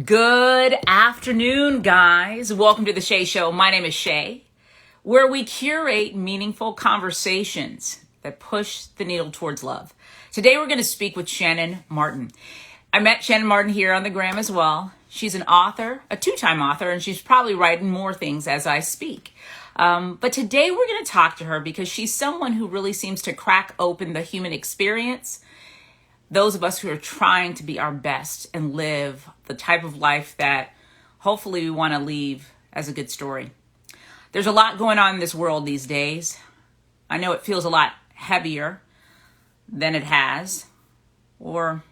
Good afternoon, guys. Welcome to the Shay Show. My name is Shay, where we curate meaningful conversations that push the needle towards love. Today, we're going to speak with Shannan Martin. I met Shannan Martin here on the gram as well. She's an author, a two-time author, and she's probably writing more things as I speak. But today, we're going to talk to her because she's someone who really seems to crack open the human experience. Those of us who are trying to be our best and live the type of life that hopefully we want to leave as a good story. There's a lot going on in this world these days. I know it feels a lot heavier than it has, or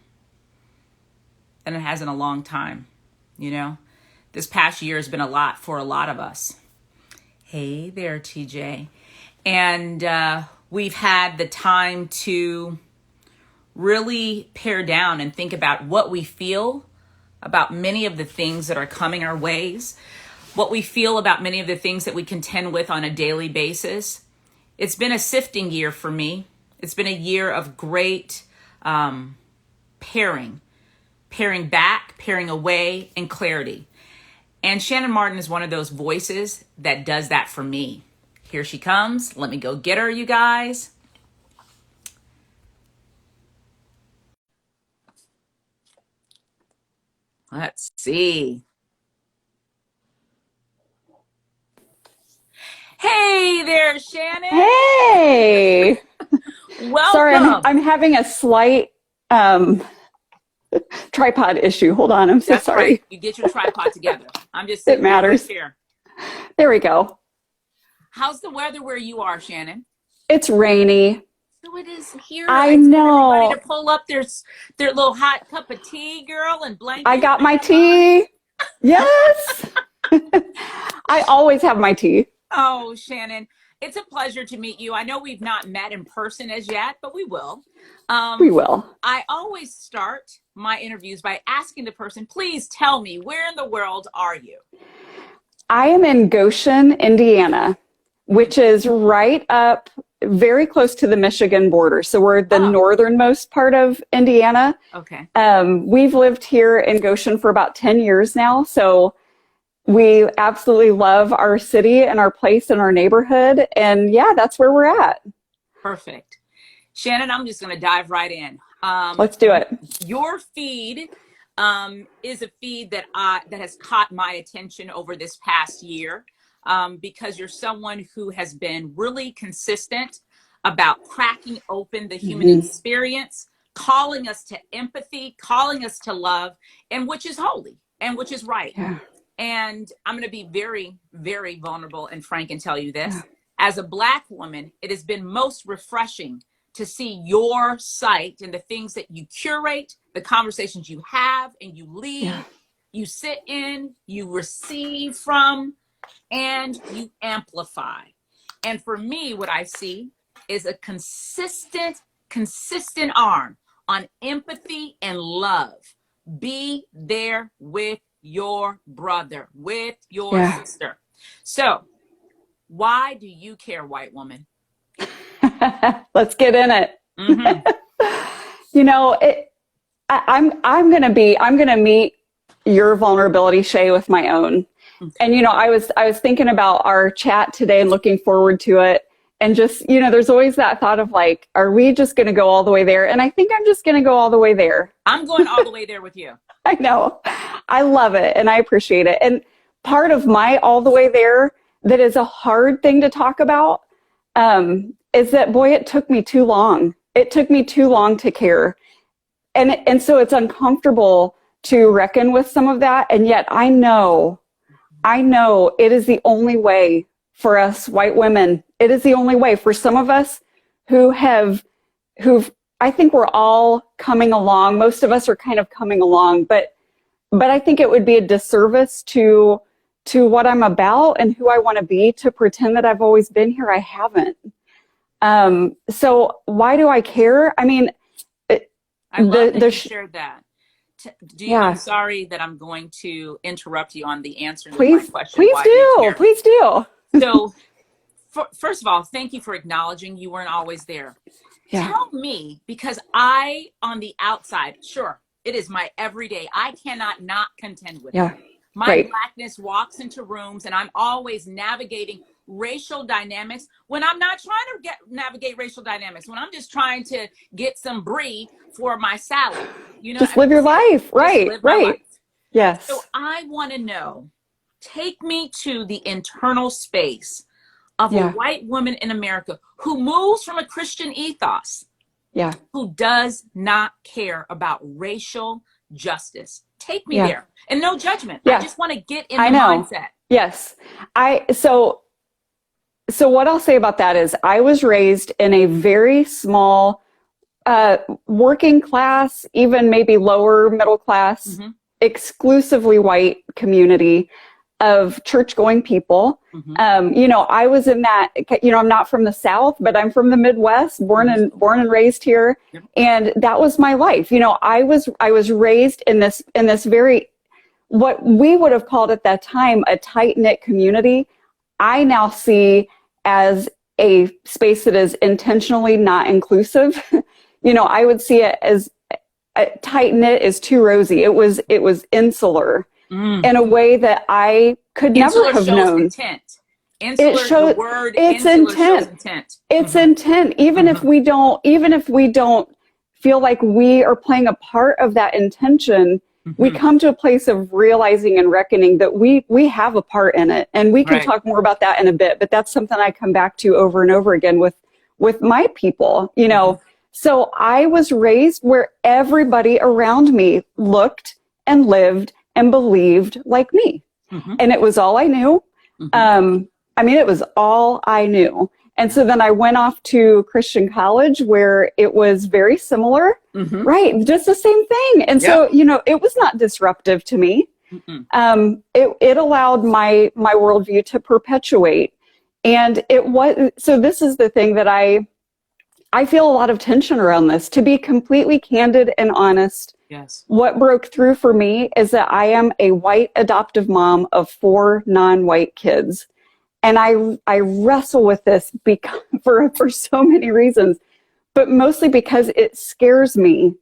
than it has in a long time. You know, this past year has been a lot for a lot of us. Hey there, TJ. And we've had the time to really pare down and think about what we feel about many of the things that are coming our ways, what we feel about many of the things that we contend with on a daily basis. It's been a sifting year for me. It's been a year of great paring back, paring away, and clarity. And Shannan Martin is one of those voices that does that for me. Here she comes. Let me go get her, you guys. Let's see. Hey there, Shannan. Hey. Welcome. Sorry, I'm having a slight tripod issue. Hold on, I'm so That's sorry. Right. You get your tripod together. I'm just sitting It matters. right here. There we go. How's the weather where you are, Shannan? It's rainy. So it is here. I know. know. Ready to pull up their little hot cup of tea, girl, and blanket. I got my tea. Yes. I always have my tea. Oh, Shannan, it's a pleasure to meet you. I know we've not met in person as yet, but we will. We will. I always start my interviews by asking the person, please tell me, where in the world are you? I am in Goshen, Indiana, which is right up very close to the Michigan border. So we're the northernmost part of Indiana. Okay. We've lived here in Goshen for about 10 years now. So we absolutely love our city and our place and our neighborhood. And yeah, that's where we're at. Perfect. Shannan, I'm just going to dive right in. Let's do it. Your feed is a feed that has caught my attention over this past year because you're someone who has been really consistent about cracking open the human experience, calling us to empathy, calling us to love, and which is holy and which is right. Yeah. And I'm going to be very, very vulnerable and frank and tell you this. Yeah. As a Black woman, it has been most refreshing to see your site and the things that you curate, the conversations you have and you lead, you sit in, you receive from, and you amplify. And for me, what I see is a consistent arm on empathy and love. Be there with your brother, with your sister. So why do you care, white woman? Let's get in it. You know, I'm going to meet your vulnerability, Shay, with my own. And, you know, I was thinking about our chat today and looking forward to it. And just, you know, there's always that thought of like, are we just going to go all the way there? And I think I'm just going to go all the way there. I'm going all the way there with you. I know. I love it. And I appreciate it. And part of my all the way there that is a hard thing to talk about is that, boy, it took me too long. It took me too long to care. And so it's uncomfortable to reckon with some of that. And yet I know it is the only way for us white women. It is the only way for some of us who've, I think we're all coming along. Most of us are kind of coming along, but I think it would be a disservice to what I'm about and who I want to be to pretend that I've always been here. I haven't. So why do I care? I mean, I love that you shared that. I'm sorry that I'm going to interrupt you on the answer to my question. Please do. So first of all, thank you for acknowledging you weren't always there. Yeah. Tell me, because I, on the outside, sure, It is my everyday. I cannot not contend with it. Yeah. My Right. Blackness walks into rooms, and I'm always navigating racial dynamics when I'm not trying to navigate racial dynamics, when I'm just trying to get some brie for my salad. You know, Just live your life. Right. live my Right. life. Yes. So I want to know, take me to the internal space of a white woman in America who moves from a Christian ethos, who does not care about racial justice. Take me there. And no judgment. I just want to get in the mindset. Yes. So what I'll say about that is I was raised in a very small, working class, even maybe lower middle class, exclusively white community of church-going people. You know, I was in that, you know, I'm not from the South, but I'm from the Midwest, born and raised here. And that was my life. You know, I was raised in this very, what we would have called at that time, a tight-knit community. I now see as a space that is intentionally not inclusive. You know, I would see it as tight-knit is too rosy. It was insular. In a way that I could never have known. Intent. Insular, the word it's insular intent. Shows intent. It's intent. Even if we don't feel like we are playing a part of that intention, we come to a place of realizing and reckoning that we have a part in it. And we can talk more about that in a bit, but that's something I come back to over and over again with my people, you know. So I was raised where everybody around me looked and lived and believed like me. And it was all I knew. I mean, it was all I knew. And so then I went off to Christian college where it was very similar, right? Just the same thing. And so, you know, it was not disruptive to me. It allowed my worldview to perpetuate. And it was, so this is the thing that I feel a lot of tension around this. To be completely candid and honest, what broke through for me is that I am a white adoptive mom of 4 non-white kids. And I wrestle with this for so many reasons, but mostly because it scares me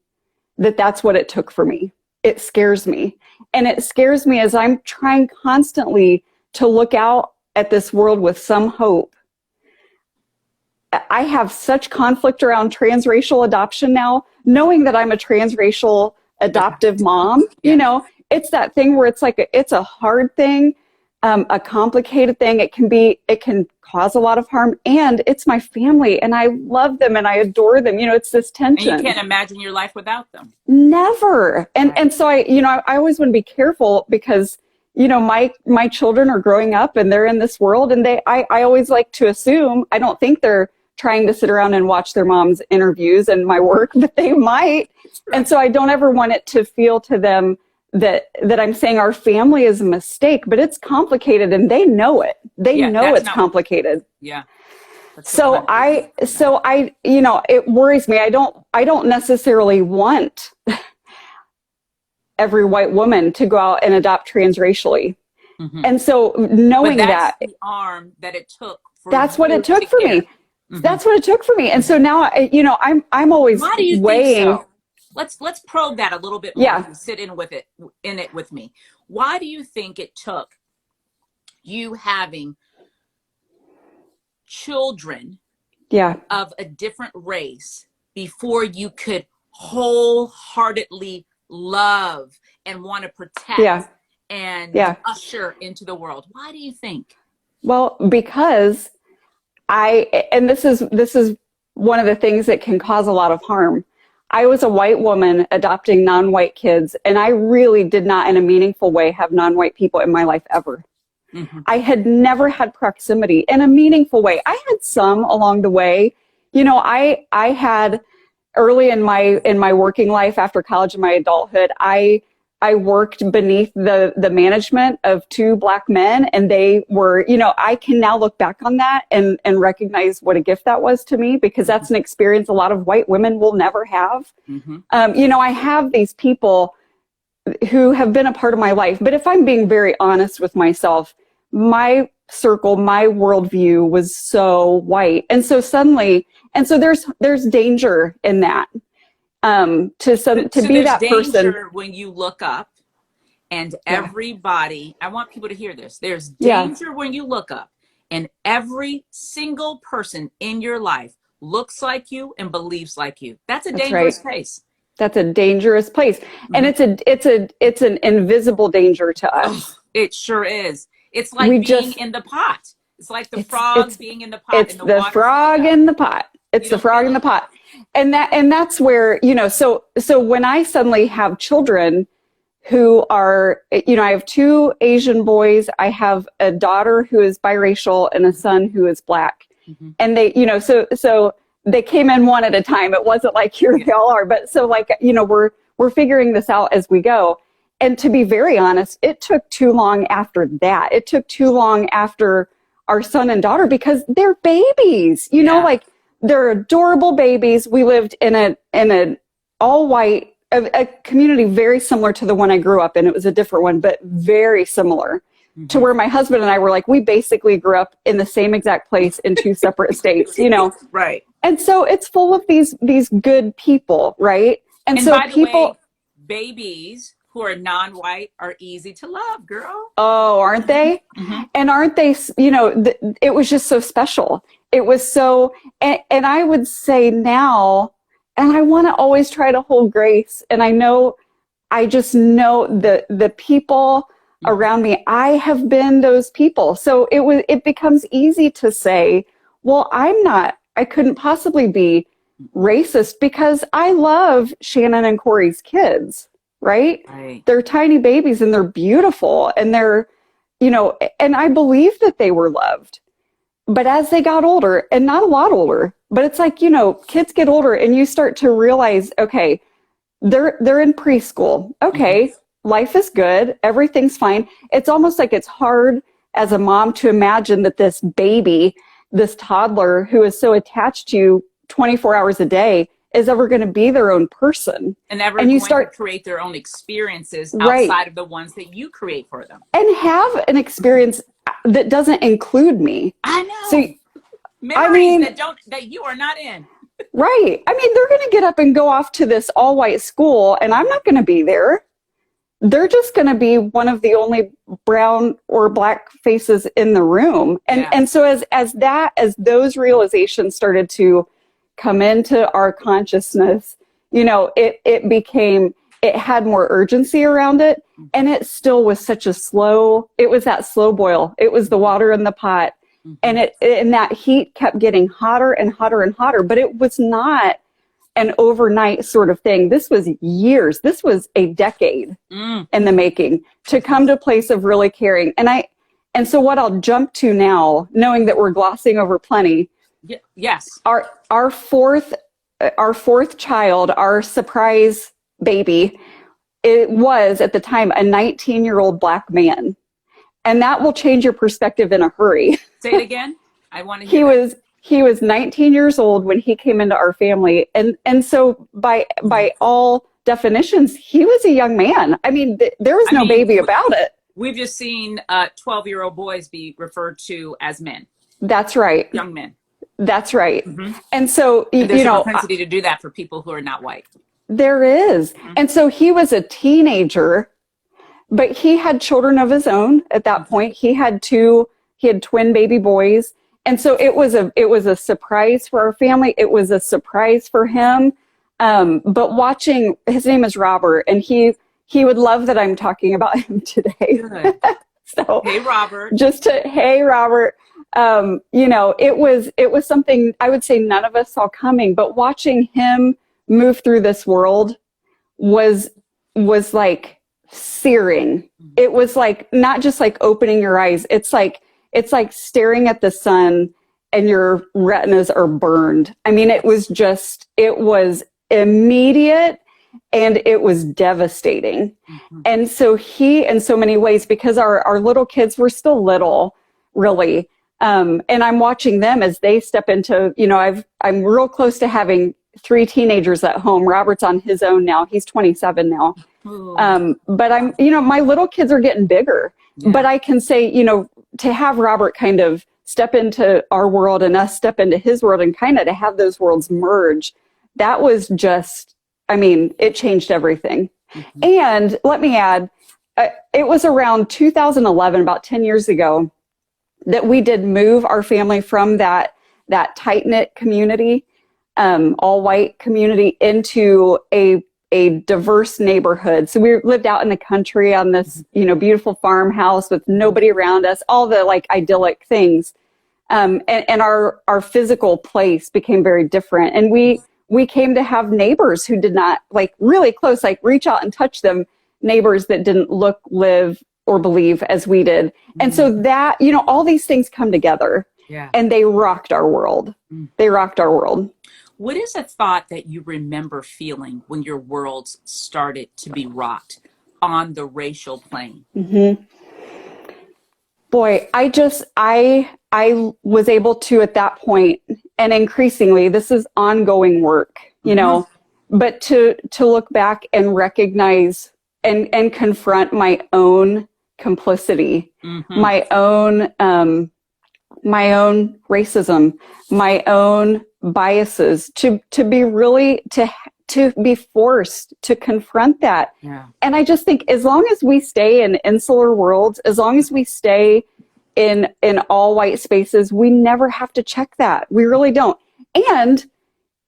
that that's what it took for me. It scares me. And it scares me as I'm trying constantly to look out at this world with some hope. I have such conflict around transracial adoption now, knowing that I'm a transracial adoptive mom. You know, it's that thing where it's like, it's a hard thing, a complicated thing. It can cause a lot of harm, and it's my family and I love them and I adore them. You know, it's this tension. And you can't imagine your life without them. Never. And so I always want to be careful because, you know, my children are growing up and they're in this world, and I always like to assume, I don't think they're trying to sit around and watch their mom's interviews and my work, but they might. And so I don't ever want it to feel to them that I'm saying our family is a mistake, but it's complicated and they know it. They know it's complicated. So I, you know, it worries me. I don't necessarily want every white woman to go out and adopt transracially. And so knowing that, the arm that it took for that's what it took for me. That's what it took for me. And so now, you know, I'm always Why do you weighing. think so? Let's probe that a little bit more. Sit in it with me. Why do you think it took you having children of a different race before you could wholeheartedly love and want to protect and usher into the world? Why do you think? Well, because and this is one of the things that can cause a lot of harm. I was a white woman adopting non-white kids, and I really did not in a meaningful way have non-white people in my life ever. I had never had proximity in a meaningful way. I had some along the way. You know, I had early in my working life after college and my adulthood, I worked beneath the management of 2 Black men, and they were, you know, I can now look back on that and recognize what a gift that was to me, because that's an experience a lot of white women will never have. You know, I have these people who have been a part of my life, but if I'm being very honest with myself, my circle, my worldview was so white. And so suddenly, and so there's danger in that. to be there's that person. danger when you look up and everybody, I want people to hear this. There's danger when you look up and every single person in your life looks like you and believes like you. That's a dangerous place. That's a dangerous place. And it's an invisible danger to us. Oh, it sure is. It's like being in the pot. It's like the frog being in the pot. It's the frog in the pot. It's the frog in the pot. And that's where, so when I suddenly have children who are, I have two Asian boys. I have a daughter who is biracial and a son who is Black. Mm-hmm. And they, so they came in one at a time. It wasn't like here they all are, but so like, we're figuring this out as we go. And to be very honest, it took too long after that. It took too long after our son and daughter because they're babies, like they're adorable babies. We lived in an all white, a community very similar to the one I grew up in. It was a different one, but very similar to where my husband and I were like, we basically grew up in the same exact place in two separate states, Right. And so it's full of these good people, right? And so by the way, babies who are non-white are easy to love, girl. Oh, aren't they? Mm-hmm. And aren't they, it was just so special. It was so, and I would say now, and I want to always try to hold grace. And I just know the people around me, I have been those people. So it becomes easy to say, well, I couldn't possibly be racist because I love Shannan and Cory's kids. Right? They're tiny babies and they're beautiful and they're, and I believe that they were loved. But as they got older, and not a lot older, but it's like, kids get older and you start to realize, okay, they're in preschool. Okay, life is good. Everything's fine. It's almost like it's hard as a mom to imagine that this baby, this toddler who is so attached to you 24 hours a day is ever going to be their own person. And you start to create their own experiences outside of the ones that you create for them. And have an experience that doesn't include me. I know. So, memories that you are not in. Right. I mean, they're going to get up and go off to this all white school and I'm not going to be there. They're just going to be one of the only brown or Black faces in the room. And so as those realizations started to come into our consciousness, it had more urgency around it. And it still was such it was that slow boil. It was the water in the pot. And that heat kept getting hotter and hotter and hotter, but it was not an overnight sort of thing. This was years. This was a decade in the making to come to a place of really caring. And so what I'll jump to now, knowing that we're glossing over plenty. Yes. Our fourth child, our surprise baby, it was at the time a 19-year-old Black man. And that will change your perspective in a hurry. Say it again. I want to hear He was 19 years old when he came into our family. And so by all definitions, he was a young man. I mean, there was no baby about it. We've just seen 12-year-old boys be referred to as men. That's right. Young men. That's right. Mm-hmm. And so, there's a propensity to do that for people who are not white. There is. Mm-hmm. And so he was a teenager, but he had children of his own at that point. He had twin baby boys. And so it was a surprise for our family. It was a surprise for him. But watching, his name is Robert, and he would love that I'm talking about him today. So hey, Robert. Hey, Robert. It was something I would say none of us saw coming, but watching him move through this world was like searing. It was like, not just like opening your eyes. It's like staring at the sun and your retinas are burned. I mean, it was immediate and it was devastating. Mm-hmm. And so he, in so many ways, because our little kids were still little, really. And I'm watching them as they step into, I'm real close to having 3 teenagers at home. Robert's on his own now. He's 27 now. But I'm, my little kids are getting bigger, but I can say, to have Robert kind of step into our world and us step into his world and kind of to have those worlds merge, that was just, I mean, it changed everything. Mm-hmm. And let me add, it was around 2011, about 10 years ago, that we did move our family from that tight-knit community, all white community, into a diverse neighborhood. So we lived out in the country on this, beautiful farmhouse with nobody around us, all the like idyllic things. And our physical place became very different. And we came to have neighbors who did not, like, really close, like, reach out and touch them, neighbors that didn't look, live, or believe as we did. Mm-hmm. And so that, all these things come together, and they rocked our world. Mm-hmm. They rocked our world. What is a thought that you remember feeling when your worlds started to be rocked on the racial plane? Mm-hmm. Boy, I was able to, at that point, and increasingly, this is ongoing work, but to look back and recognize and confront my own complicity, my own racism, my own biases, to be really, to be forced to confront that. Yeah. And I just think as long as we stay in insular worlds, as long as we stay in all white spaces, we never have to check that. We really don't. And,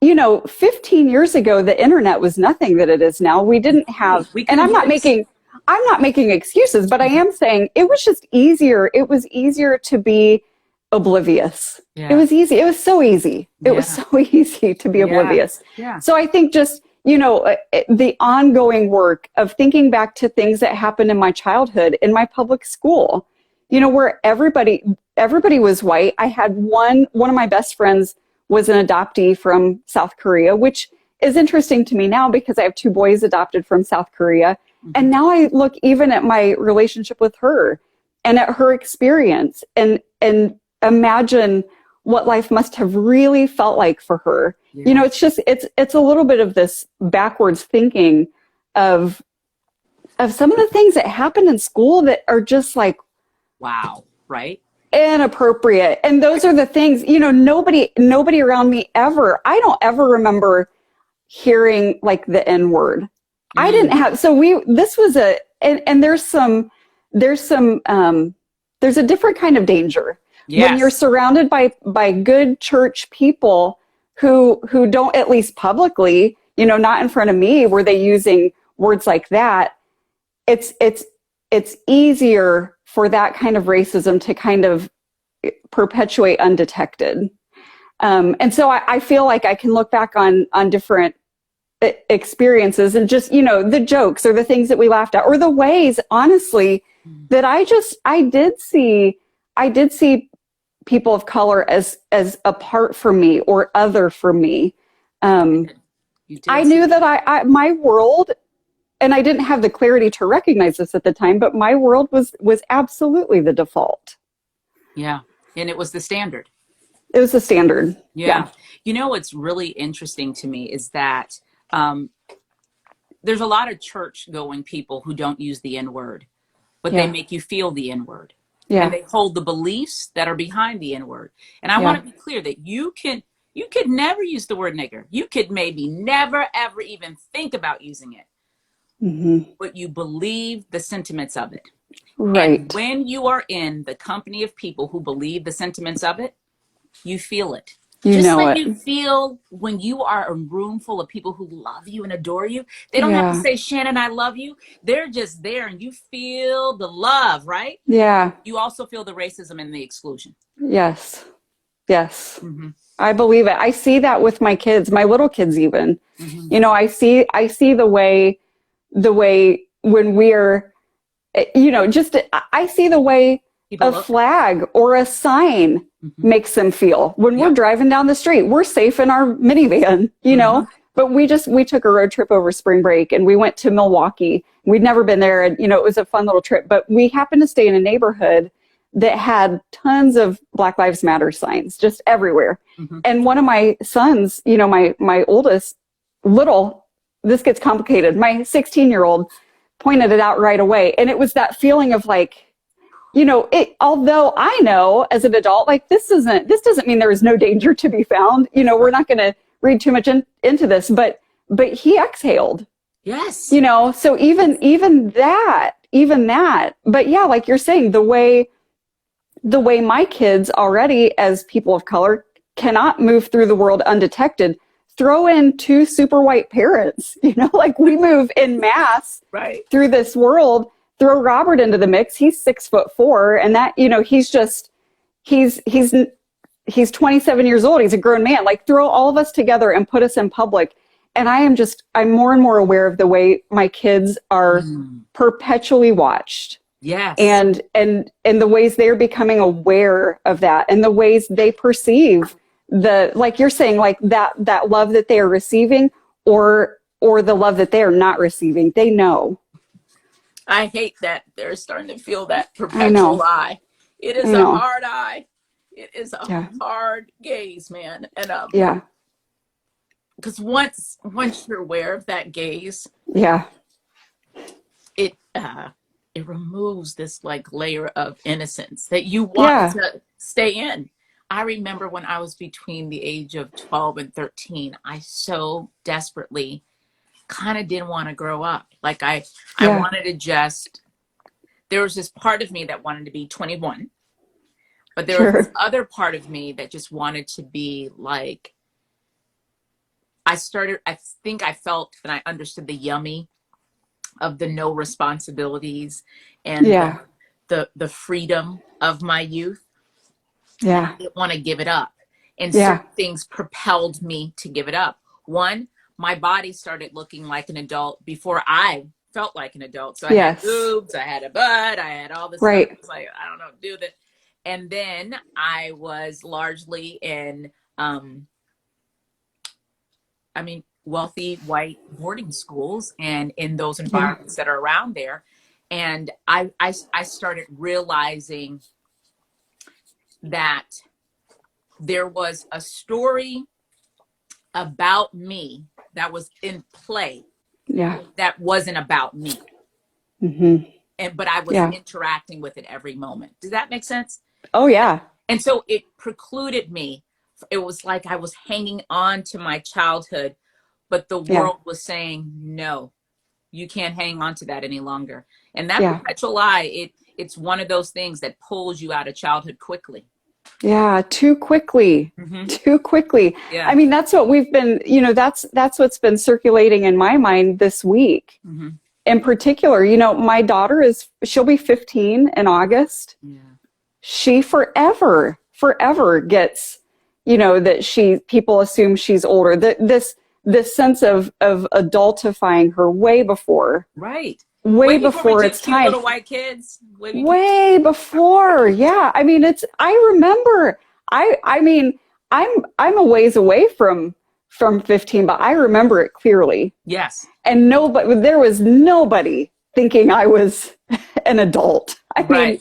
15 years ago, the internet was nothing that it is now. We didn't have, and I'm not making excuses, but I am saying it was just easier. It was easier to be oblivious. Yeah. It was easy. It was so easy. It was so easy to be oblivious. Yeah. So I think just, the ongoing work of thinking back to things that happened in my childhood, in my public school, where everybody was white. I had one of my best friends was an adoptee from South Korea, which is interesting to me now because I have two boys adopted from South Korea. Mm-hmm. And now I look even at my relationship with her and at her experience and imagine what life must have really felt like for her. Yeah. It's a little bit of this backwards thinking of some of the things that happened in school that are just like, wow, right? Inappropriate. And those are the things, nobody around me ever, I don't ever remember hearing like the N-word. I didn't have, this was and there's a different kind of danger. Yes. When you're surrounded by good church people who don't, at least publicly, not in front of me, were they using words like that. It's easier for that kind of racism to kind of perpetuate undetected. And so I feel like I can look back on different experiences and just, the jokes or the things that we laughed at or the ways, honestly, that I did see people of color as apart from me or other from me. I knew that my world, and I didn't have the clarity to recognize this at the time, but my world was absolutely the default. Yeah. And it was the standard. It was the standard. Yeah. What's really interesting to me is that there's a lot of church going people who don't use the N-word, but they make you feel the N-word. Yeah. And they hold the beliefs that are behind the N-word. And I want to be clear that you could never use the word nigger. You could maybe never, ever even think about using it. Mm-hmm. But you believe the sentiments of it. Right. And when you are in the company of people who believe the sentiments of it, you feel it. Just like you feel when you are a room full of people who love you and adore you. They don't have to say, Shannon, I love you. They're just there and you feel the love, right? Yeah. You also feel the racism and the exclusion. Yes. Yes. Mm-hmm. I believe it. I see that with my kids, my little kids even. Mm-hmm. I see the way when we're, I see the way a flag or a sign makes them feel. When we're driving down the street, we're safe in our minivan, but we took a road trip over spring break and we went to Milwaukee. We'd never been there. And, it was a fun little trip, but we happened to stay in a neighborhood that had tons of Black Lives Matter signs just everywhere. Mm-hmm. And one of my sons, my oldest this gets complicated. My 16-year-old pointed it out right away. And it was that feeling of like, although I know as an adult, like this doesn't mean there is no danger to be found. We're not going to read too much into this, but but he exhaled. Yes. So even that, but yeah, like you're saying, the way my kids already as people of color cannot move through the world undetected, throw in two super white parents, like we move in mass right through this world, throw Robert into the mix. He's 6'4", and that, he's 27 years old. He's a grown man. Like, throw all of us together and put us in public. And I'm more and more aware of the way my kids are perpetually watched. Yes. And the ways they're becoming aware of that, and the ways they perceive like you're saying, like that love that they are receiving, or the love that they are not receiving. They know. I hate that they're starting to feel that perpetual eye. It is a hard eye. It is a hard gaze, man. And because once you're aware of that gaze, it removes this like layer of innocence that you want to stay in. I remember when I was between the age of 12 and 13, I so desperately kind of didn't want to grow up. Like I wanted to there was this part of me that wanted to be 21, but there was this other part of me that just wanted to be like, I think I felt and I understood the yummy of the no responsibilities and the freedom of my youth. I didn't want to give it up. And certain things propelled me to give it up. One, my body started looking like an adult before I felt like an adult. So I had boobs, I had a butt, I had all this stuff. It's like, I don't know, do that. And then I was largely in, wealthy white boarding schools and in those environments that are around there. And I started realizing that there was a story about me that was in play that wasn't about me. But I was interacting with it every moment. Does that make sense? Oh yeah. And so it precluded me. It was like I was hanging on to my childhood, but the world was saying, no, you can't hang on to that any longer. And that perpetual lie, it's one of those things that pulls you out of childhood quickly. Yeah, too quickly. Too quickly. Yeah. I mean, that's what we've been, that's what's been circulating in my mind this week. In particular, my daughter she'll be 15 in August. Yeah. She forever gets, that people assume she's older. This sense of adultifying her way before. Right. Way before it's time. Little white kids. Way before. Yeah. I mean, I remember, I'm a ways away from 15, but I remember it clearly. Yes. And there was nobody thinking I was an adult. I mean,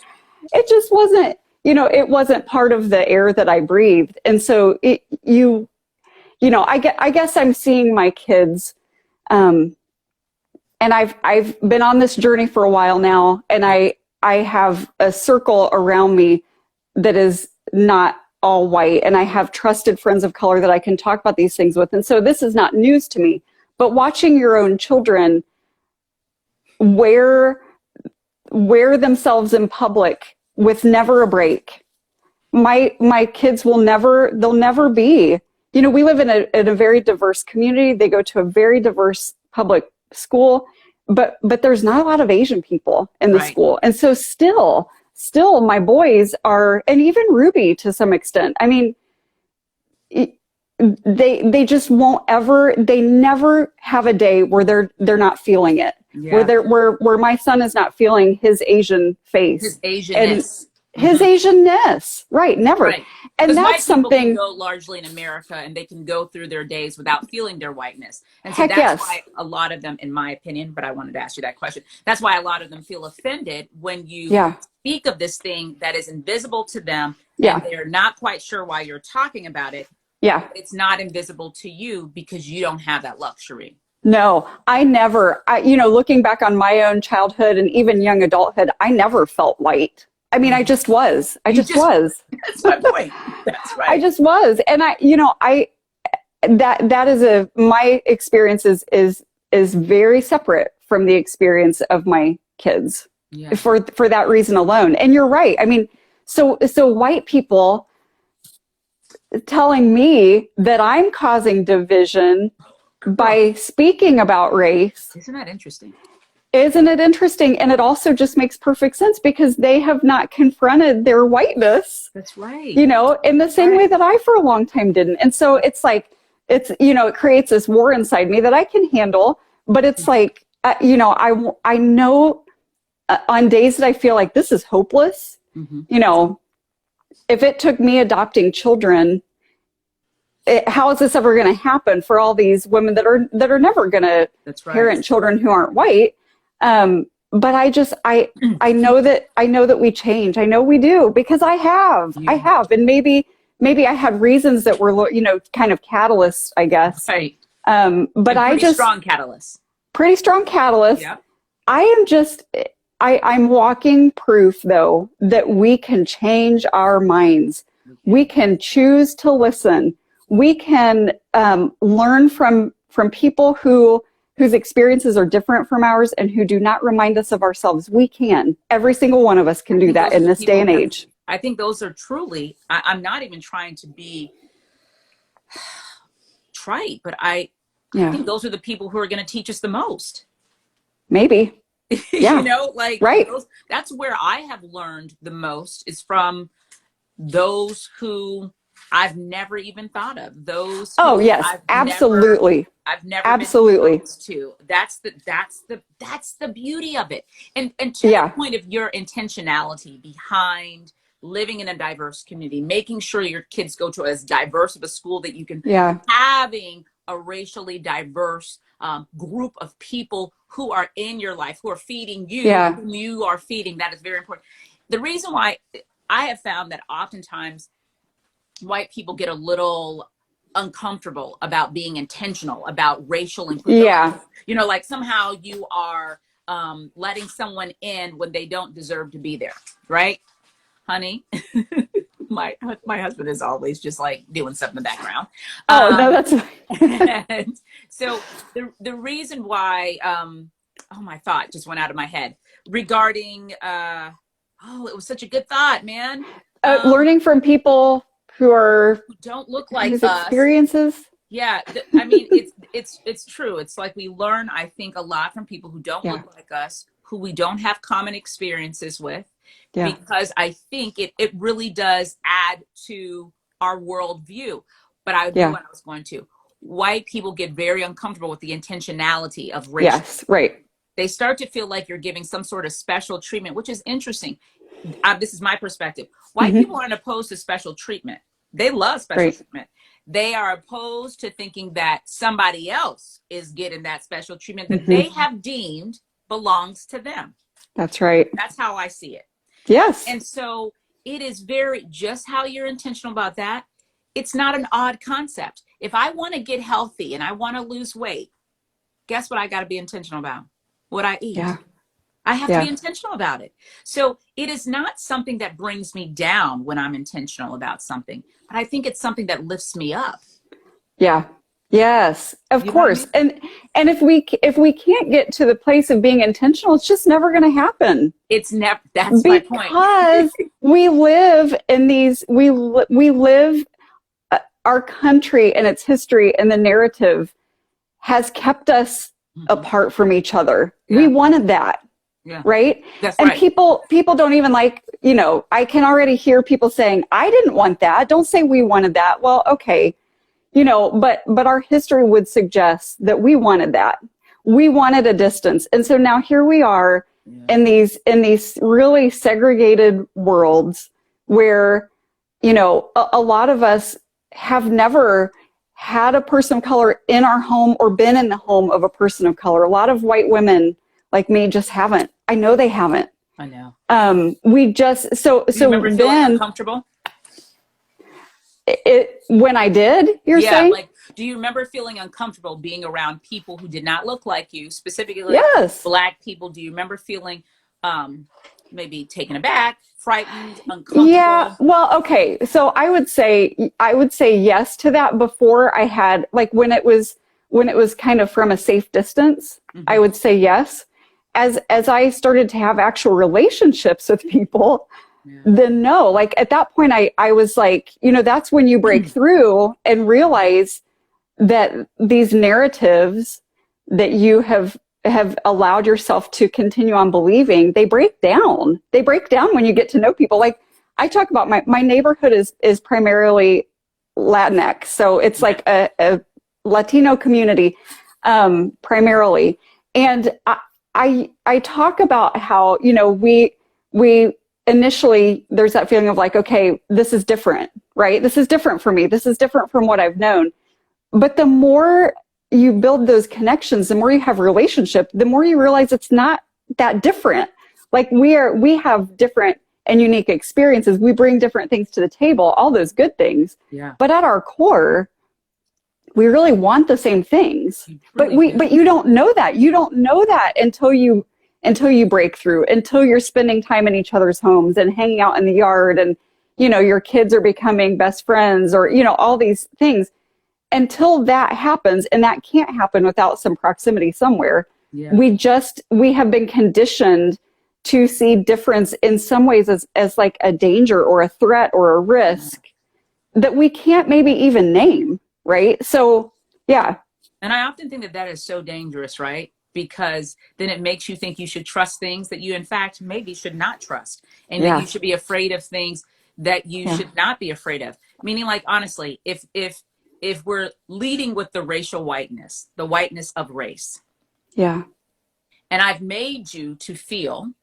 it just wasn't, it wasn't part of the air that I breathed. And so I guess I'm seeing my kids, and I've been on this journey for a while now, and I have a circle around me that is not all white, and I have trusted friends of color that I can talk about these things with. And so this is not news to me, but watching your own children wear themselves in public with never a break. My kids they'll never be, we live in a very diverse community. They go to a very diverse public school, but there's not a lot of Asian people in the school. And so still my boys are, and even Ruby to some extent, I mean, they just won't ever, they never have a day where they're not feeling it. Yeah. Where my son is not feeling his Asian face. His Asianness. His Asianness. Right. Never. Right. And that's something. Can go largely in America, and they can go through their days without feeling their whiteness. And so that's why a lot of them, in my opinion, but I wanted to ask you that question. That's why a lot of them feel offended when you speak of this thing that is invisible to them. And they're not quite sure why you're talking about it. Yeah. It's not invisible to you because you don't have that luxury. No, I never, looking back on my own childhood and even young adulthood, I never felt white. I mean, I just was. I just was. That's my point. That's right. I just was. And that is my experience is very separate from the experience of my kids, Yeah. for that reason alone. And you're right. I mean, so white people telling me that I'm causing division by speaking about race. Isn't that interesting? Isn't it interesting? And it also just makes perfect sense because they have not confronted their whiteness. That's right. You know, in the same way that I for a long time didn't. And so it's like, it creates this war inside me that I can handle, but it's like, I know on days that I feel like this is hopeless, if it took me adopting children, how is this ever going to happen for all these women that are never going to parent children who aren't white? But I know that we change. I know we do because I have, and maybe I had reasons that were, kind of catalysts, I guess. Right. But pretty strong catalyst. Yeah. I'm walking proof though, that we can change our minds. Okay. We can choose to listen. We can, learn from people whose experiences are different from ours and who do not remind us of ourselves. We can. Every single one of us can do that in this day and age. I think those are truly, I'm not even trying to be trite, but I think those are the people who are going to teach us the most. Maybe. Yeah. Right. That's where I have learned the most is from those who I've never even thought of. Those. Oh yes, absolutely. I've never been exposed to. That's the beauty of it. And to the point of your intentionality behind living in a diverse community, making sure your kids go to as diverse of a school that you can, having a racially diverse group of people who are in your life, who are feeding you, whom you are feeding. That is very important. The reason why I have found that oftentimes white people get a little uncomfortable about being intentional about racial inclusion. Yeah. Like somehow you are letting someone in when they don't deserve to be there. Right, honey? My husband is always just like doing stuff in the background. Oh, no, that's and so the reason why, my thought just went out of my head regarding, it was such a good thought, man. Learning from people who don't look like us. Experiences. Yeah. I mean, it's true. It's like we learn, I think, a lot from people who don't look like us, who we don't have common experiences with. Yeah. Because I think it really does add to our worldview. But I knew what I was going to. White people get very uncomfortable with the intentionality of race. Yes, right. They start to feel like you're giving some sort of special treatment, which is interesting. This is my perspective. White people aren't opposed to special treatment. They love special treatment. They are opposed to thinking that somebody else is getting that special treatment that they have deemed belongs to them. That's right. That's how I see it. Yes. And so it is just how you're intentional about that. It's not an odd concept. If I want to get healthy and I want to lose weight, guess what I got to be intentional about? What I eat. Yeah. I have to be intentional about it. So it is not something that brings me down when I'm intentional about something, but I think it's something that lifts me up. Yeah. Yes, of course. I mean? And if we can't get to the place of being intentional, it's just never going to happen. It's never. That's my point. Because we live in these. We live. Our country and its history and the narrative has kept us apart from each other. Yeah. We wanted that. Yeah. Right. That's and right. people don't even I can already hear people saying, I didn't want that. Don't say we wanted that. Well, okay. But our history would suggest that we wanted that. We wanted a distance. And so now here we are in these really segregated worlds where, a lot of us have never had a person of color in our home or been in the home of a person of color. A lot of white women like me just haven't. I know they haven't. I know. We just, so do you remember feeling uncomfortable? When I did, you're saying? Like, do you remember feeling uncomfortable being around people who did not look like you, specifically Black people? Do you remember feeling maybe taken aback, frightened, Yeah, uncomfortable? well, okay. So I would say yes to that before I had like when it was kind of from a safe distance, I Hmm. would say yes. As I started to have actual relationships with people, Yeah. then no. Like at that point I was like, that's when you break through and realize that these narratives that you have allowed yourself to continue on believing, they break down when you get to know people. Like I talk about my neighborhood is primarily Latinx, so it's Okay. like a Latino community, primarily. And I talk about how we initially, there's that feeling of like, okay, this is different, right? This is different for me, this is different from what I've known. But the more you build those connections, the more you have a relationship, the more you realize it's not that different. Like we have different and unique experiences. We bring different things to the table, all those good things. Yeah. But at our core, we really want the same things. You But truly we do. but you don't know that. You don't know that until you break through, until you're spending time in each other's homes and hanging out in the yard, and your kids are becoming best friends, or all these things. Until that happens, and that can't happen without some proximity somewhere, Yeah. we have been conditioned to see difference in some ways as like a danger or a threat or a risk that we can't maybe even name, right? So yeah. And I often think that that is so dangerous, right? Because then it makes you think you should trust things that you, in fact, maybe should not trust, and that you Yeah. should be afraid of things that you Yeah. should not be afraid of. Meaning, like, honestly, if we're leading with the racial whiteness, the whiteness of race, Yeah. and I've made you to feel,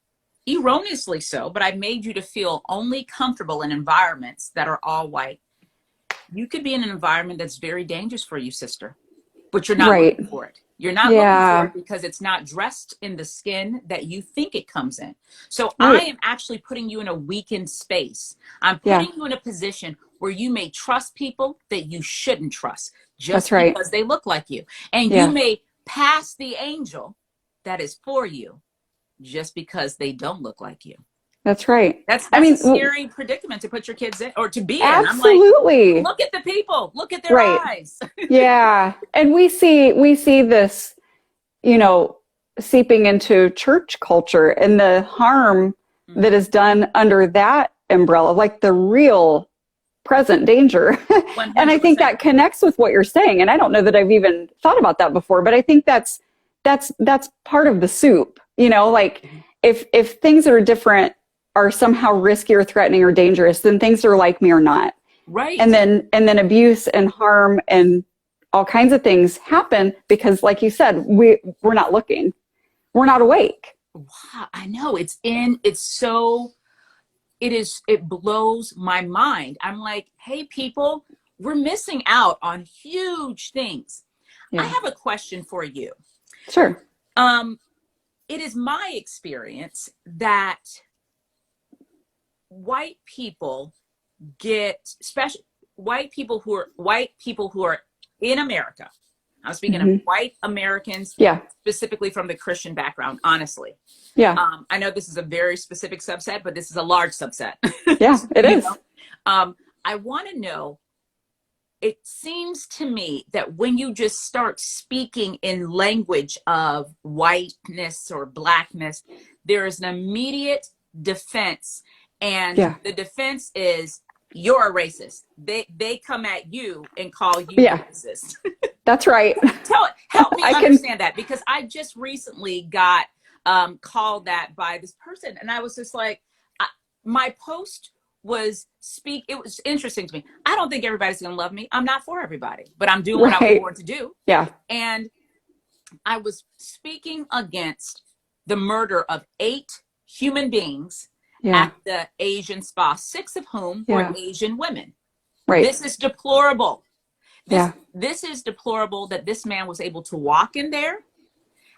erroneously so, but I've made you to feel only comfortable in environments that are all white, you could be in an environment that's very dangerous for you, sister, but you're not Right. looking for it. You're not looking for Yeah. it because it's not dressed in the skin that you think it comes in. So I Right. am actually putting you in a weakened space. I'm Yeah. putting you in a position where you may trust people that you shouldn't trust That's just right. because they look like you. And you Yeah. may pass the angel that is for you just because they don't look like you. That's right. That's I that's a mean, scary predicament to put your kids in or to be in. I'm like, absolutely. look at the people, look at their Right. eyes. Yeah. And we see this, you know, seeping into church culture and the harm that Mhm. is done under that umbrella, like the real present danger. And I think 100%. that connects with what you're saying. And I don't know that I've even thought about that before, but I think that's part of the soup. Like if things that are different are somehow risky or threatening or dangerous, then things that are like me are not. And Right. then abuse and harm and all kinds of things happen because, like you said, we're not looking, we're not awake. Wow. I know it's so, it blows my mind. I'm like, hey, people, we're missing out on huge things. I Yeah, have a question for you. sure. Um, it is my experience that white people get special, white people who are in America. I'm speaking of Hmm. white Americans, Yeah, specifically from the Christian background, honestly. yeah, I know this is a very specific subset, but this is a large subset. yeah, it you is. know, I want to know. It seems to me that when you just start speaking in language of whiteness or blackness, there is an immediate defense, and Yeah, the defense is you're a racist. They come at you and call you the yeah, racist. that's right. Help me I can. understand that, because I just recently got called that by this person, and I was just like, my post it was interesting to me. I don't think everybody's going to love me. I'm not for everybody, but I'm doing what I was Right. born to do. Yeah, And I was speaking against the murder of 8 human beings yeah, at the Asian spa, 6 of whom were yeah, Asian women. right. This is deplorable. This Yeah. this is deplorable that this man was able to walk in there.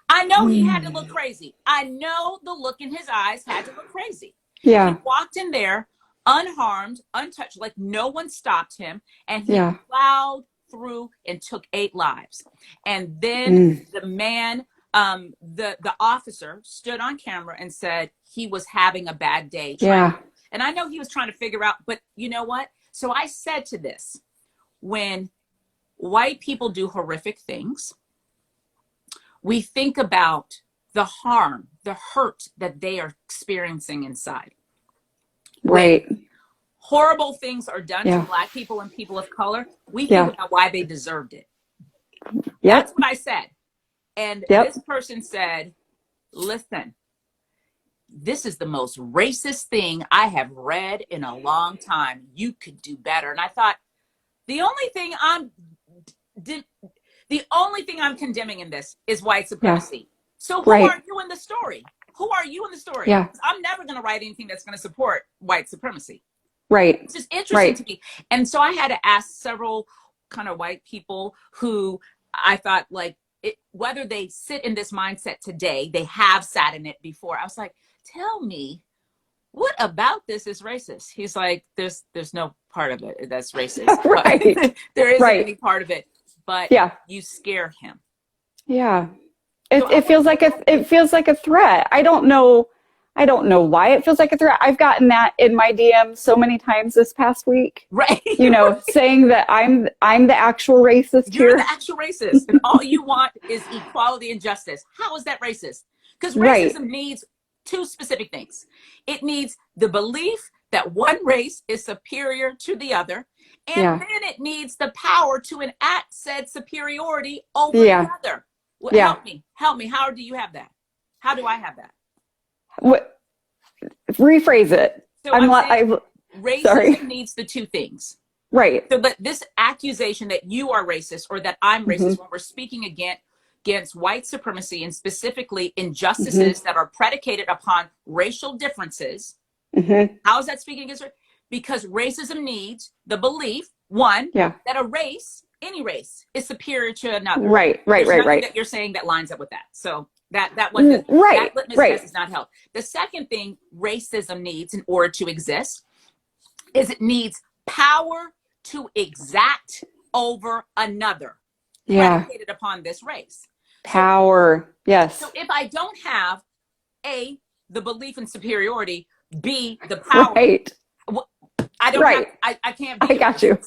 I know he had to look Mm. crazy. I know the look in his eyes had to look crazy. He Yeah, walked in there unharmed, untouched, like no one stopped him, and he yeah. plowed through and took 8 lives. And then Mm. the man, the officer stood on camera and said he was having a bad day. And I know he was trying to figure out, but you know what? So I said to this, when white people do horrific things, we think about the harm, the hurt that they are experiencing inside. Right. When horrible things are done to Black people and people of color, we think about why they deserved it. That's what I said. And this person said, listen, this is the most racist thing I have read in a long time. You could do better. And I thought, the only thing I'm condemning in this is white supremacy. So who are you in the story? Who are you in the story? Yeah. I'm never going to write anything that's going to support white supremacy. Right. It's just interesting to me. And so I had to ask several kind of white people who I thought, like, whether they sit in this mindset today, they have sat in it before. I was like, tell me, what about this is racist? He's like, there's no part of it that's racist. Right. There isn't any part of it, but you scare him. Yeah. It feels like a threat. I don't know why it feels like a threat. I've gotten that in my DM so many times this past week. Right. Saying that I'm the actual racist here. You're the actual racist, and all you want is equality and justice. How is that racist? Because racism needs two specific things. It needs the belief that one race is superior to the other, and then it needs the power to enact said superiority over the other. Well, help me. How do you have that? How do I have that? What? Rephrase it. So racism needs the two things. Right. So but this accusation that you are racist or that I'm racist, when we're speaking against white supremacy and specifically injustices that are predicated upon racial differences, how is that speaking against it? Because racism needs the belief, one, that a race, any race, is superior to another. Right. That you're saying that lines up with that. So that litmus test does not help. The second thing racism needs in order to exist is it needs power to exact over another, predicated upon this race. Power, yes. So if I don't have A, the belief in superiority, B, the power, I don't have, I can't be. I got you.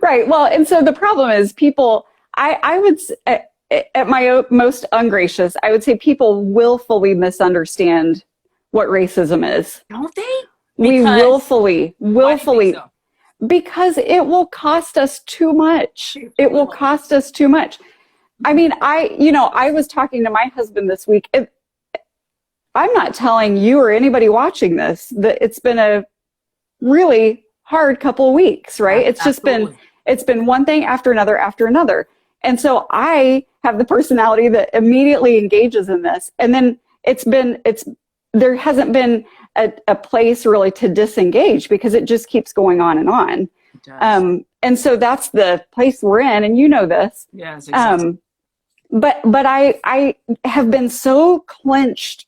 Right. Well, and so the problem is people, I would, at my most ungracious, I would say people willfully misunderstand what racism is. Don't they? We willfully, why do you think so? Because it will cost us too much. It will cost us too much. I mean, I was talking to my husband this week. I'm not telling you or anybody watching this that it's been a really hard couple of weeks, right? It's just been one thing after another. And so I have the personality that immediately engages in this. And then there hasn't been a place really to disengage because it just keeps going on and on. And so that's the place we're in, and you know this. Yes, exactly. But I have been so clenched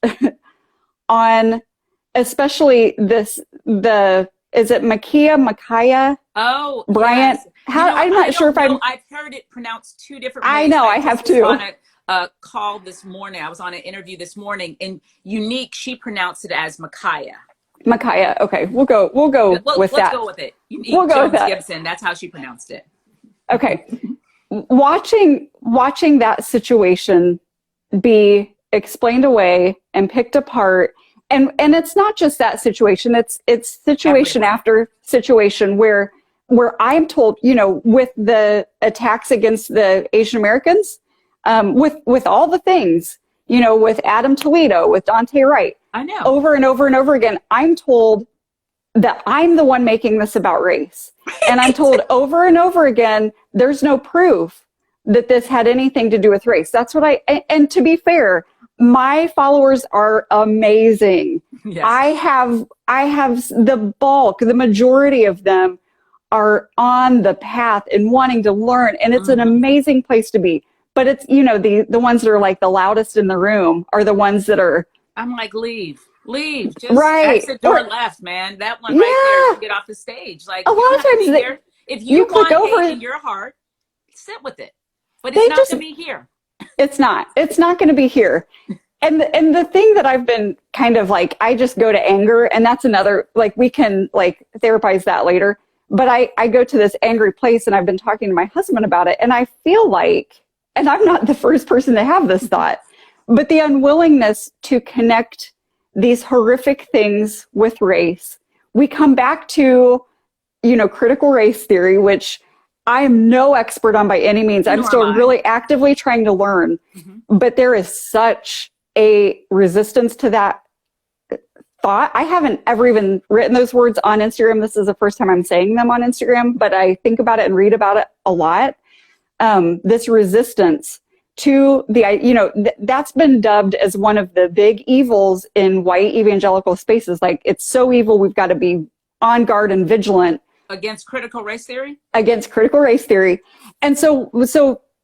on, especially is it Micaiah? Oh, Bryant. Yes. I'm not sure if I've heard it pronounced two different ways. I know, I have too. On a call this morning. I was on an interview this morning, and Unique, she pronounced it as Micaiah. Micaiah. Okay, we'll go with that. Let's go with it. Unique we'll go with that. Gibson. That's how she pronounced it. Okay. Watching that situation be explained away and picked apart, and it's not just that situation. It's situation after situation where I'm told, with the attacks against the Asian Americans, with all the things, with Adam Toledo, with Dante Wright, I know, over and over and over again, I'm told that I'm the one making this about race. And I'm told over and over again, there's no proof that this had anything to do with race. That's what and to be fair, my followers are amazing. Yes. I have the majority of them are on the path and wanting to learn. And it's an amazing place to be. But it's, the ones that are like the loudest in the room are the ones that are. I'm like, leave. Just exit door left, man. That one right there, you get off the stage. Like, a lot of times, if you click over in your heart, sit with it. But it's not going to be here. It's not going to be here. And the thing that I've been kind of like, I just go to anger, and that's another, like, we can like therapize that later. But I go to this angry place, and I've been talking to my husband about it. And I feel like, and I'm not the first person to have this thought, but the unwillingness to connect these horrific things with race. We come back to, critical race theory, which I am no expert on by any means. I'm still really actively trying to learn. Mm-hmm. But there is such a resistance to that thought. I haven't ever even written those words on Instagram. This is the first time I'm saying them on Instagram, but I think about it and read about it a lot. This resistance to that's been dubbed as one of the big evils in white evangelical spaces. Like, it's so evil, we've got to be on guard and vigilant. Against critical race theory? Against critical race theory. And so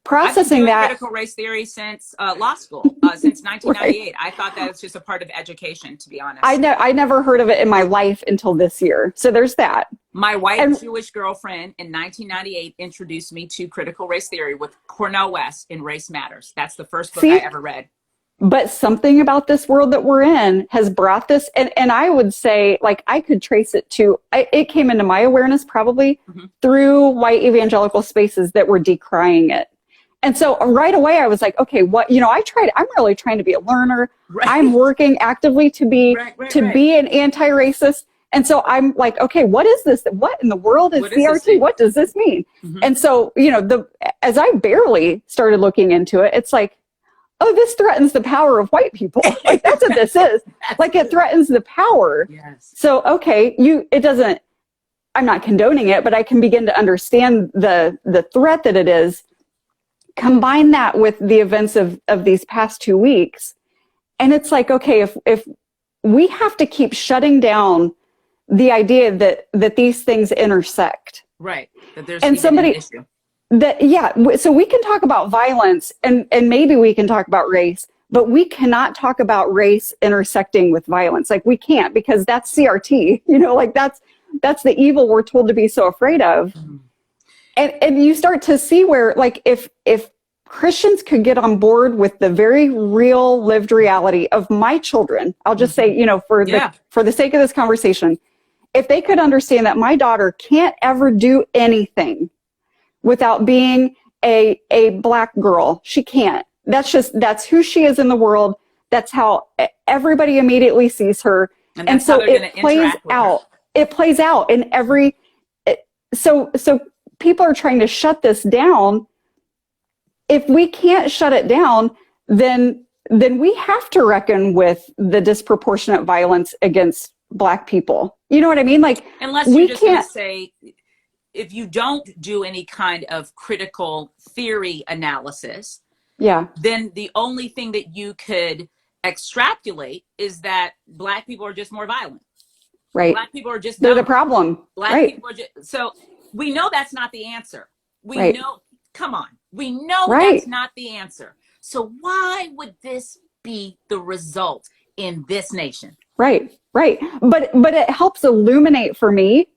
processing that. Critical race theory since law school, since 1998. Right. I thought that was just a part of education, to be honest. I never heard of it in my life until this year. So there's that. My white Jewish girlfriend in 1998 introduced me to critical race theory with Cornel West in Race Matters. That's the first book I ever read. But something about this world that we're in has brought this. And I would say, like, I could trace it to, it came into my awareness probably through white evangelical spaces that were decrying it. And so right away I was like, okay, what, I'm really trying to be a learner. Right. I'm working actively to be an anti-racist. And so I'm like, okay, what is this? What in the world is CRT? What does this mean? Mm-hmm. And so, as I barely started looking into it, it's like, oh, this threatens the power of white people. Like, that's what this is. Like, it threatens the power. Yes. So, okay, I'm not condoning it, but I can begin to understand the threat that it is. Combine that with the events of these past 2 weeks. And it's like, okay, if we have to keep shutting down the idea that these things intersect. Right. That there's an issue. So we can talk about violence and maybe we can talk about race, but we cannot talk about race intersecting with violence. Like, we can't, because that's CRT, like that's the evil we're told to be so afraid of. Mm-hmm. And you start to see where, like, if Christians could get on board with the very real lived reality of my children, I'll just say, for the sake of this conversation, if they could understand that my daughter can't ever do anything without being a black girl, she can't. That's who she is in the world. That's how everybody immediately sees her. And so it plays out. It plays out in every, so people are trying to shut this down. If we can't shut it down, then we have to reckon with the disproportionate violence against Black people. You know what I mean? Like, unless you're just going to say, if you don't do any kind of critical theory analysis, then the only thing that you could extrapolate is that Black people are just more violent. Right. Black people are just they're the problem. Black people are just, so we know that's not the answer. We know, come on. We know that's not the answer. So why would this be the result in this nation? Right. But it helps illuminate for me,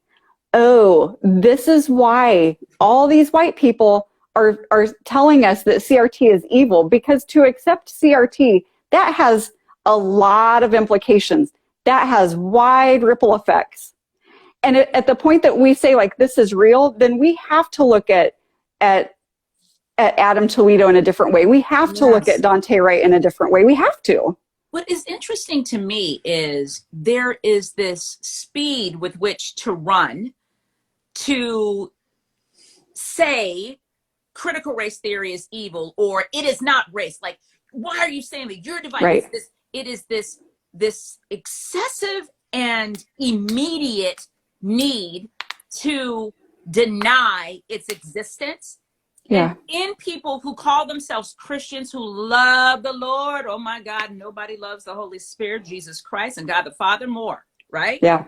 oh, this is why all these white people are telling us that CRT is evil, because to accept CRT, that has a lot of implications. That has wide ripple effects. And at the point that we say, like, this is real, then we have to look at Adam Toledo in a different way. We have to look at Dante Wright in a different way. We have to. What is interesting to me is there is this speed with which to run to say critical race theory is evil, or it is not race. Like, why are you saying that? You're divided. Right. It is this excessive and immediate need to deny its existence. Yeah. And in people who call themselves Christians, who love the Lord, oh my God, nobody loves the Holy Spirit, Jesus Christ, and God the Father more, right? Yeah.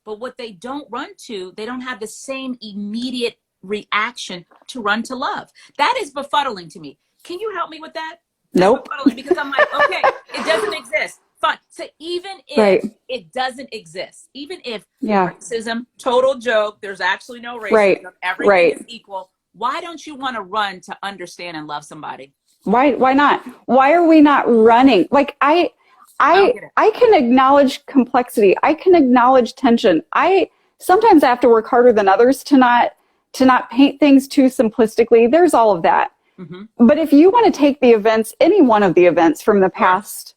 But what they don't run to, they don't have the same immediate reaction to run to love. That is befuddling to me. Can you help me with that? Nope. Because I'm like, okay, it doesn't exist. Fine. So even if it doesn't exist, even if racism, total joke, there's actually no racism, everything is equal, why don't you want to run to understand and love somebody? Why not? Why are we not running? Like I don't get it. I can acknowledge complexity. I can acknowledge tension. I sometimes I have to work harder than others to not paint things too simplistically. There's all of that. Mm-hmm. But if you want to take the events, any one of the events from the past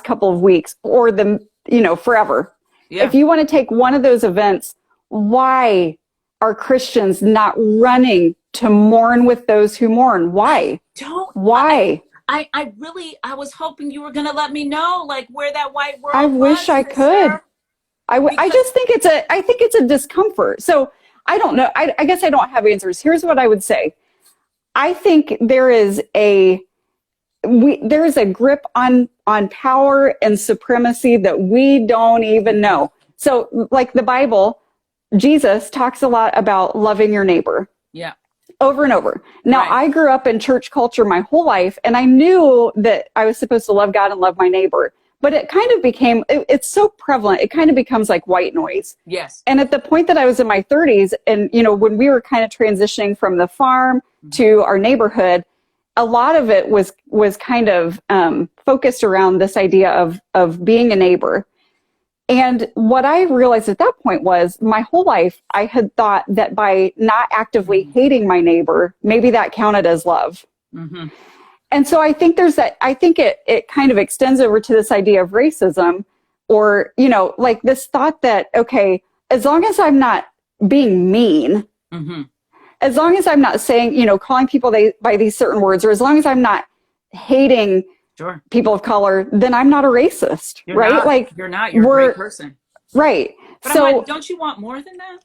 couple of weeks or the, forever, Yeah. if you want to take one of those events, why are Christians not running to mourn with those who mourn? Why? Why? I was hoping you were going to let me know, like, where that white I world wish was, I could. sister. I just think I think it's a discomfort. So I don't know. I guess I don't have answers. Here's what I would say. I think there is a grip on power and supremacy that we don't even know. So like the Bible, Jesus talks a lot about loving your neighbor. Yeah. Over and over. Now, Right. I grew up in church culture my whole life, and I knew that I was supposed to love God and love my neighbor. But it kind of became, it's so prevalent, it kind of becomes like white noise. Yes. And at the point that I was in my 30s, and, when we were kind of transitioning from the farm to our neighborhood, a lot of it was kind of focused around this idea of being a neighbor. And what I realized at that point was my whole life, I had thought that by not actively hating my neighbor, maybe that counted as love. Mm-hmm. And so I think I think it kind of extends over to this idea of racism or, like this thought that, okay, as long as I'm not being mean, Mm-hmm. as long as I'm not saying, calling people by these certain words, or as long as I'm not hating Sure. people of color, then I'm not a racist, You're right? not. Like You're not. You're a great person. Right. But So I'm like, don't you want more than that?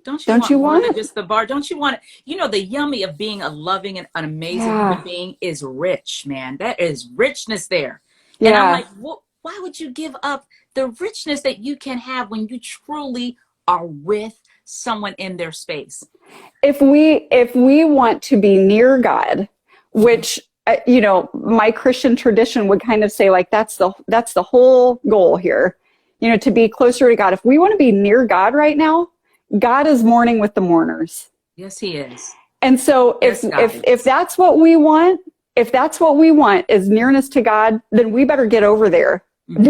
Don't you want more than just the bar? Don't you want it? The yummy of being a loving and an amazing human being is rich, man. That is richness there. Yeah. And I'm like, why would you give up the richness that you can have when you truly are with someone in their space? If we want to be near God, which my Christian tradition would kind of say like that's the whole goal here, to be closer to God. If we want to be near God right now, God is mourning with the mourners. Yes, he is. And so if that's what we want, is nearness to God, then we better get over there. Mm-hmm.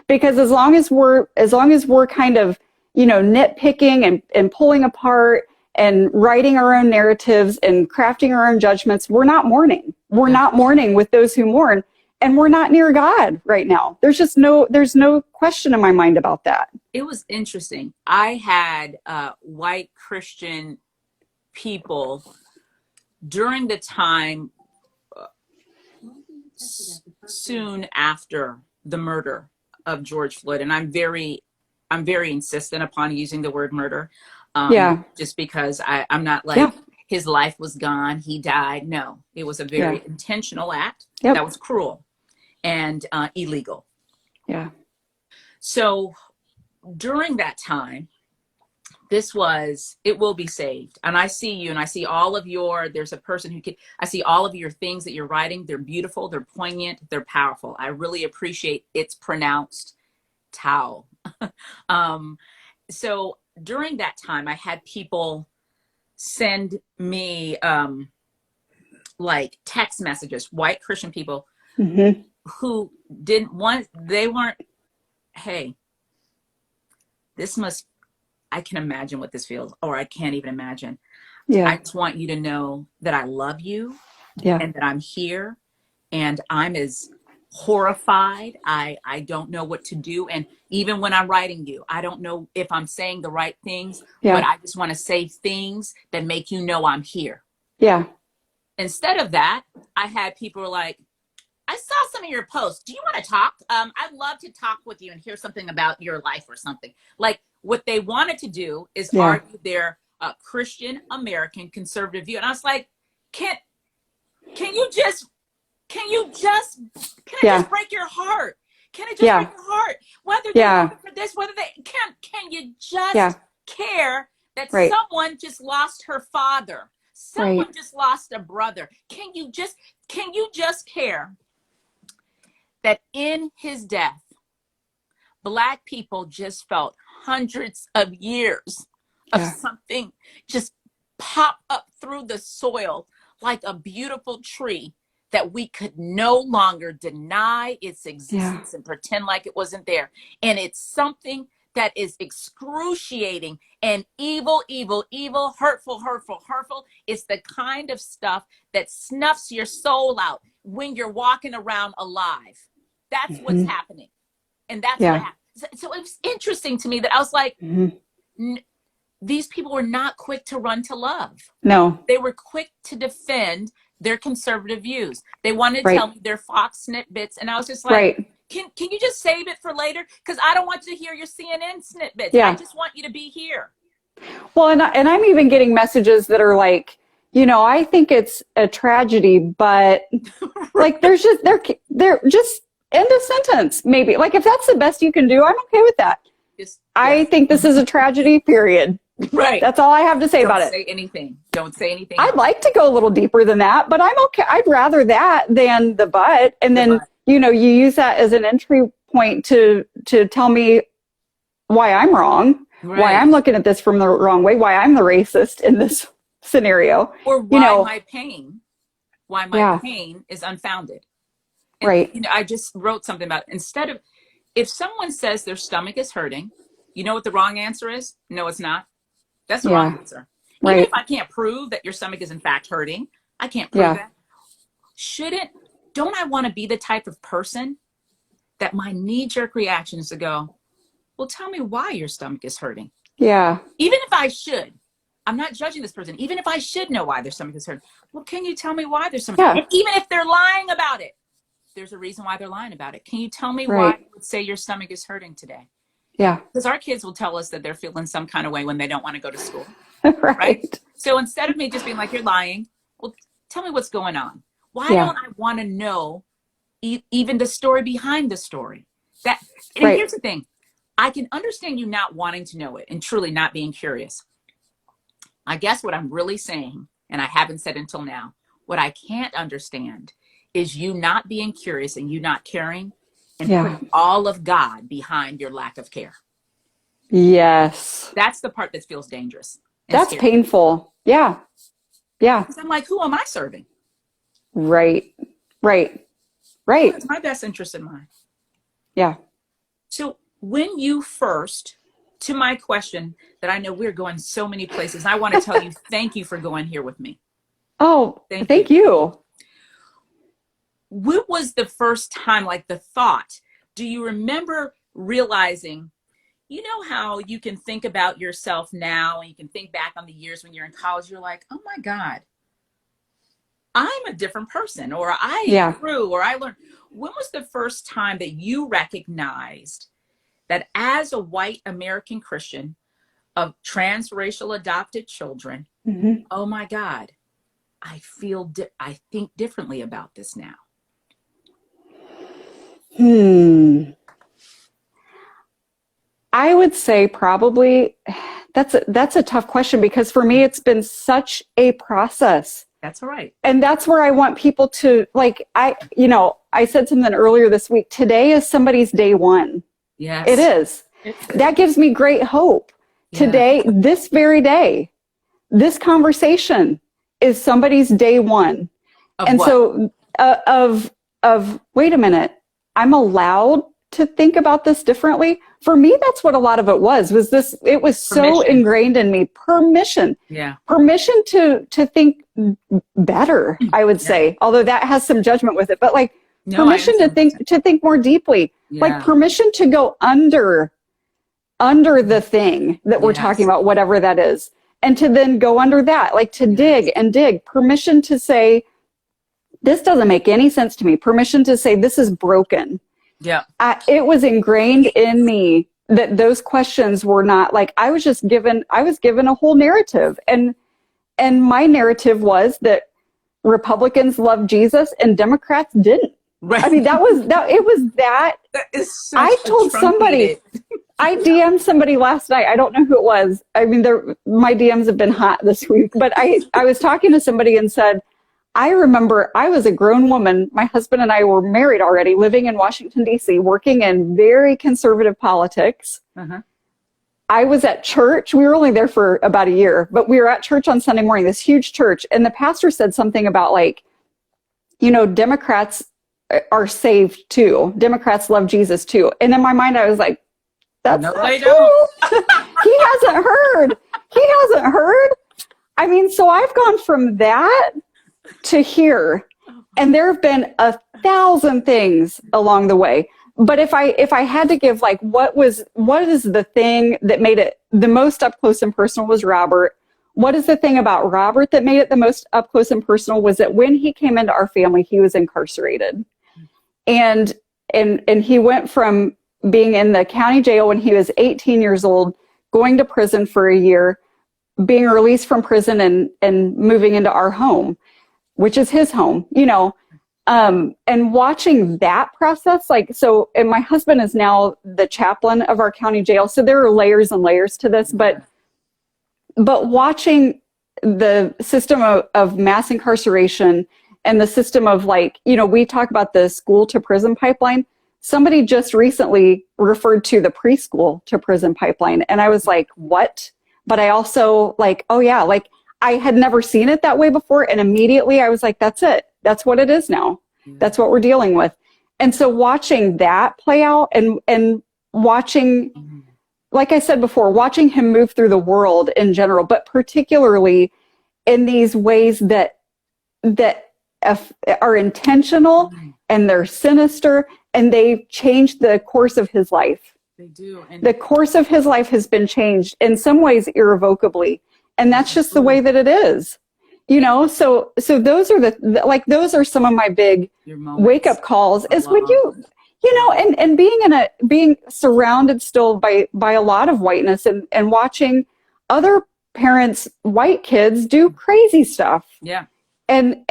Because as long as we're kind of, nitpicking and pulling apart and writing our own narratives and crafting our own judgments, we're not mourning. We're not mourning with those who mourn, and we're not near God right now. There's no question in my mind about that. It was interesting. I had white Christian people during the time soon after the murder of George Floyd, and I'm very insistent upon using the word murder. Just because I'm not like his life was gone, he died. No, it was a very intentional act that was cruel and illegal. Yeah. So during that time, it will be saved. And I see you and I see all of there's a person I see all of your things that you're writing. They're beautiful. They're poignant. They're powerful. I really appreciate it's pronounced Tao. So during that time, I had people send me like text messages, white Christian people who they weren't, hey, I can imagine what this feels, or I can't even imagine. Yeah. I just want you to know that I love you and that I'm here and I'm as horrified. I don't know what to do. And even when I'm writing you, I don't know if I'm saying the right things, but I just want to say things that make you know I'm here. Yeah. Instead of that, I had people like, I saw some of your posts. Do you want to talk? I'd love to talk with you and hear something about your life or something. Like what they wanted to do is argue their Christian American conservative view. And I was like, can it just break your heart? Can it just break your heart? Whether they're looking for this, whether they can you just care that someone just lost her father? Someone just lost a brother. Can you just care that in his death, Black people just felt hundreds of years of something just pop up through the soil like a beautiful tree that we could no longer deny its Yeah. existence and pretend like it wasn't there. And it's something that is excruciating and evil, evil, evil, hurtful, hurtful, hurtful. It's the kind of stuff that snuffs your soul out when you're walking around alive. That's what's Mm-hmm. happening. And that's what Yeah. happened. So it was interesting to me that I was like, Mm-hmm. these people were not quick to run to love. No. They were quick to defend their conservative views. They wanted to Right. tell me their Fox snippets. And I was just like, Right. can you just save it for later? Because I don't want you to hear your CNN snippets. Yeah. I just want you to be here. Well, and I'm even getting messages that are like, I think it's a tragedy, but like they're just end of sentence, maybe. Like if that's the best you can do, I'm okay with that. I think this is a tragedy, period. Right. That's all I have to say about it. Don't say anything. Don't say anything. I'd like to go a little deeper than that, but I'm okay. I'd rather that than the but. And then, you use that as an entry point to tell me why I'm wrong, why I'm looking at this from the wrong way, why I'm the racist in this scenario. Or why my pain is unfounded. And, right. I just wrote something about it. If someone says their stomach is hurting, you know what the wrong answer is? No, it's not. That's the wrong answer. Even if I can't prove that your stomach is in fact hurting, I can't prove that. Don't I want to be the type of person that my knee-jerk reaction is to go, well, tell me why your stomach is hurting. Yeah. Even if I should, I'm not judging this person. Even if I should know why their stomach is hurting, well, can you tell me why their stomach? Yeah. And even if they're lying about it, there's a reason why they're lying about it. Can you tell me why you would say your stomach is hurting today? Yeah. Because our kids will tell us that they're feeling some kind of way when they don't want to go to school. right. So instead of me just being like, you're lying, well, tell me what's going on. Why don't I want to know even the story behind the story? And here's the thing. I can understand you not wanting to know it and truly not being curious. I guess what I'm really saying, and I haven't said until now, what I can't understand is you not being curious and you not caring and putting all of God behind your lack of care. Yes. That's the part that feels dangerous. That's scary. Painful. Yeah. Yeah. Because I'm like, who am I serving? Right. It's my best interest in mind. Yeah. So when you first, to my question that I know we're going so many places, I want to tell you, thank you for going here with me. Oh, thank you. What was the first time, like the thought, do you remember realizing, you know how you can think about yourself now and you can think back on the years when you're in college, you're like, oh my God, I'm a different person, or I grew, or I learned. When was the first time that you recognized that as a white American Christian of transracial adopted children, oh my God, I think differently about this now? I would say probably that's a tough question, because for me, it's been such a process. That's all right. And that's where I want people to, like, I said something earlier this week. Today is somebody's day one. Yes. It is. That gives me great hope. Yeah. Today, this very day, this conversation is somebody's day one. And what? So of wait a minute, I'm allowed to think about this differently. For me, that's what a lot of it was this. It was so ingrained in me. Permission. Yeah. Permission to think better, I would say, although that has some judgment with it, but like permission to think more deeply, like permission to go under the thing that we're talking about, whatever that is. And to then go under that, like to dig and dig. Permission to say, this doesn't make any sense to me. Permission to say, this is broken. Yeah. It was ingrained in me that those questions were not like, I was given a whole narrative. And my narrative was that Republicans loved Jesus and Democrats didn't. Right. I mean, it was that. That is so I told somebody, I DM'd somebody last night. I don't know who it was. I mean, my DMs have been hot this week, but I was talking to somebody and said, I remember I was a grown woman. My husband and I were married already, living in Washington, D.C., working in very conservative politics. Uh-huh. I was at church. We were only there for about a year, but we were at church on Sunday morning, this huge church. And the pastor said something about like, Democrats are saved too. Democrats love Jesus too. And in my mind, I was like, that's No, not they true. don't. He hasn't heard. He hasn't heard. I mean, so I've gone from that to here, and there have been 1,000 things along the way. But if I had to give, like, what is the thing that made it the most up close and personal was Robert. What is the thing about Robert that made it the most up close and personal was that when he came into our family, he was incarcerated. And he went from being in the county jail when he was 18 years old, going to prison for a year, being released from prison and moving into our home, which is his home, and watching that process, and my husband is now the chaplain of our county jail. So there are layers and layers to this, but watching the system of mass incarceration and the system of, we talk about the school to prison pipeline. Somebody just recently referred to the preschool to prison pipeline. And I was like, what? But I also oh yeah, I had never seen it that way before. And immediately I was like, that's it. That's what it is now. That's what we're dealing with. And so watching that play out and watching, like I said before, watching him move through the world in general, but particularly in these ways that are intentional and they're sinister, and they've changed the course of his life. They do. And the course of his life has been changed in some ways irrevocably. And that's just the way that it is. So those are those are some of my big wake up calls is when and being surrounded still by a lot of whiteness and watching other parents, white kids do crazy stuff. Yeah. And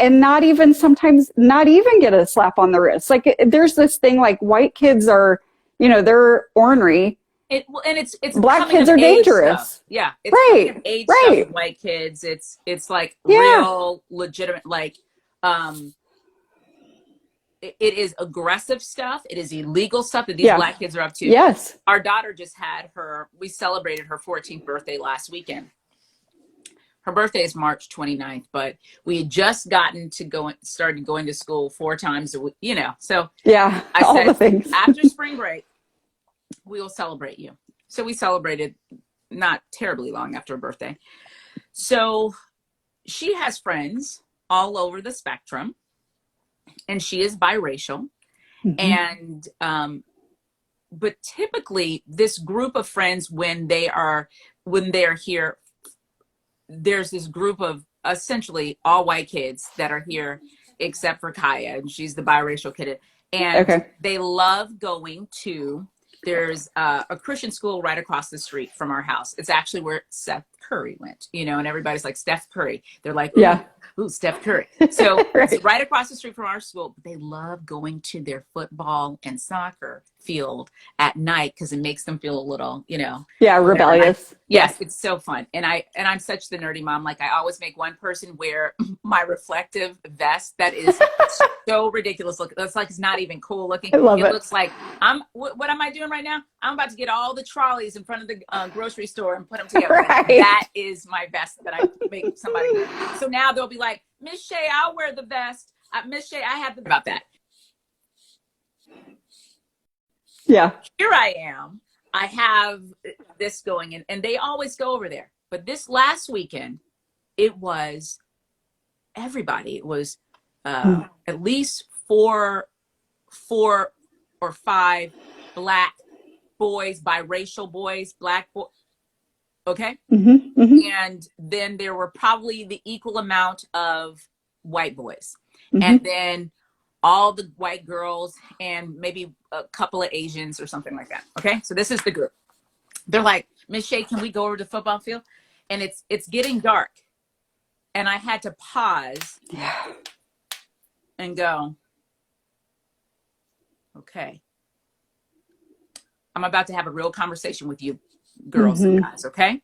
sometimes not even get a slap on the wrist. There's this thing white kids are, they're ornery. And it's black kids are dangerous. Stuff. Yeah. It's right. Age right. Stuff with white kids. It's real legitimate, it is aggressive stuff. It is illegal stuff that these black kids are up to. Yes. Our daughter just we celebrated her 14th birthday last weekend. Her birthday is March 29th, but we had just started going to school 4 times a week, so yeah, I said, the things. After spring break, we will celebrate you. So we celebrated not terribly long after her birthday. So she has friends all over the spectrum, and she is biracial. And, but typically this group of friends, when they are here, there's this group of essentially all white kids that are here, except for Kaya, and she's the biracial kid. And they love going to, there's a Christian school right across the street from our house. It's actually where Seth Curry went, and everybody's like, Steph Curry. They're like, ooh, Steph Curry. So it's right across the street from our school. But they love going to their football and soccer field at night because it makes them feel a little, rebellious. Yes, it's so fun. And I'm such the nerdy mom. I always make one person wear my reflective vest that is so ridiculous looking. It's it's not even cool looking. I love it. It looks like what am I doing right now? I'm about to get all the trolleys in front of the grocery store and put them together. Right. That is my vest that I make somebody wear. So now they'll be like, Miss Shay, I'll wear the vest. Miss Shay, I have about that. Yeah. Here I am. I have this going in, and they always go over there. But this last weekend, it was everybody. It was at least four or 5 black boys, biracial boys, black boys. Okay. And then there were probably the equal amount of white boys. And then all the white girls and maybe a couple of Asians or something like that. Okay. So this is the group. They're like, Miss Shay, can we go over to the football field? And it's getting dark. And I had to pause and go, okay, I'm about to have a real conversation with you girls and guys. Okay.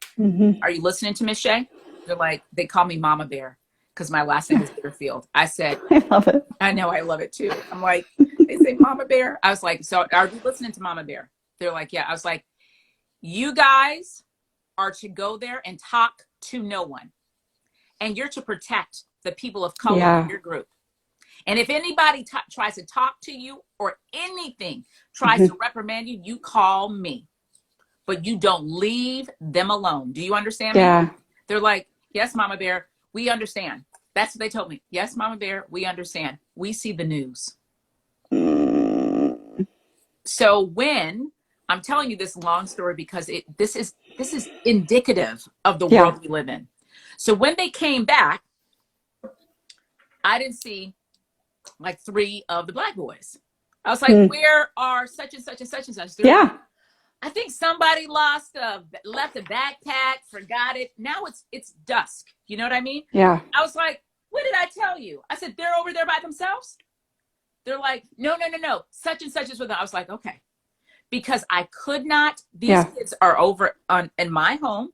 Are you listening to Miss Shay? They're like, they call me Mama Bear because my last name is Deerfield. I said, I love it. I know, I love it too. I'm like, they say Mama Bear. I was like, so are you listening to Mama Bear? They're like, yeah. I was like, you guys are to go there and talk to no one. And you're to protect the people of color in your group. And if anybody tries to talk to you or anything tries to reprimand you, you call me. But you don't leave them alone. Do you understand me? Yeah. They're like, yes, Mama Bear, we understand. That's what they told me. Yes, Mama Bear, we understand. We see the news. So when I'm telling you this long story because this is indicative of the Yeah. world we live in. So when they came back, I didn't see like 3 of the black boys. I was like, where are such and such and such and such? Yeah. I think somebody left a backpack, forgot it. Now it's dusk. You know what I mean? Yeah. I was like, what did I tell you? I said, they're over there by themselves. They're like, no. Such and such is with them. I was like, okay. Because I could not, these kids are over in my home.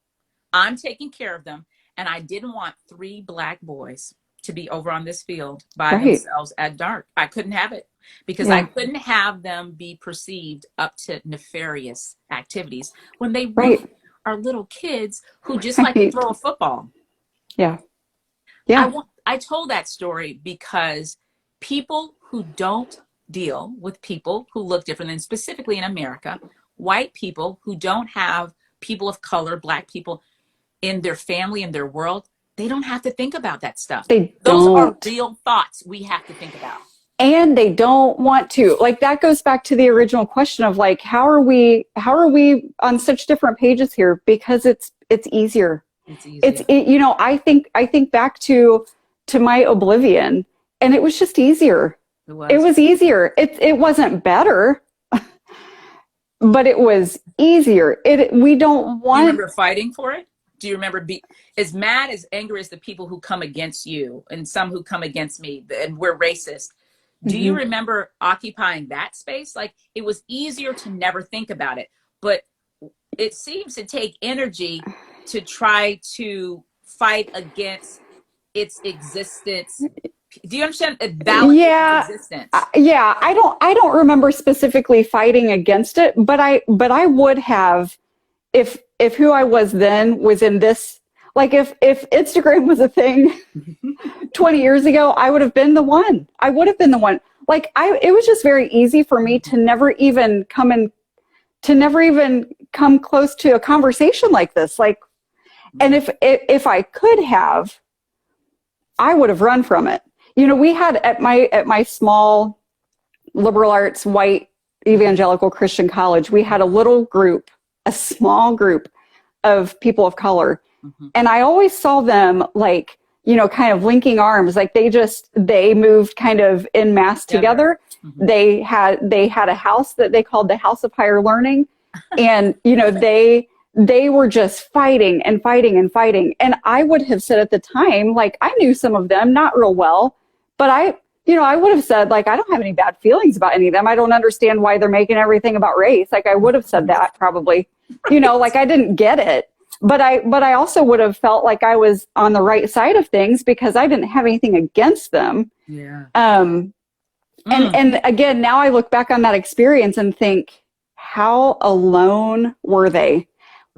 I'm taking care of them. And I didn't want 3 black boys to be over on this field by themselves at dark. I couldn't have it because I couldn't have them be perceived up to nefarious activities when they really are little kids who just like to throw a football. Yeah. Yeah. I told that story because people who don't deal with people who look different, and specifically in America, white people who don't have people of color, black people in their family, in their world, they don't have to think about that stuff. Those are real thoughts we have to think about. And they don't want to. Like, that goes back to the original question of like, how are we on such different pages here? Because it's easier. It's easier. I think back to my oblivion, and it was just easier. It was easier. It wasn't better, but it was easier. We don't want. Do you remember fighting for it? Do you remember as mad, as angry as the people who come against you and some who come against me and we're racist? Do you remember occupying that space? Like, it was easier to never think about it, but it seems to take energy to try to fight against its existence. Do you understand? Its existence. Yeah. I don't remember specifically fighting against it, but I would have if who I was then was in this, like if Instagram was a thing 20 years ago, I would have been the one. Like it was just very easy for me to never even come close to a conversation like this. Like, and if I could have, I would have run from it. We had at my small liberal arts white evangelical Christian college, we had a small group of people of color. And I always saw them like, kind of linking arms, like they moved kind of en masse together. They had a house that they called the House of Higher Learning. And, they were just fighting and fighting and fighting. And I would have said at the time, like, I knew some of them, not real well, but I would have said, like, I don't have any bad feelings about any of them. I don't understand why they're making everything about race. Like, I would have said that probably, like I didn't get it. But I also would have felt like I was on the right side of things because I didn't have anything against them. Yeah. And again, now I look back on that experience and think, how alone were they?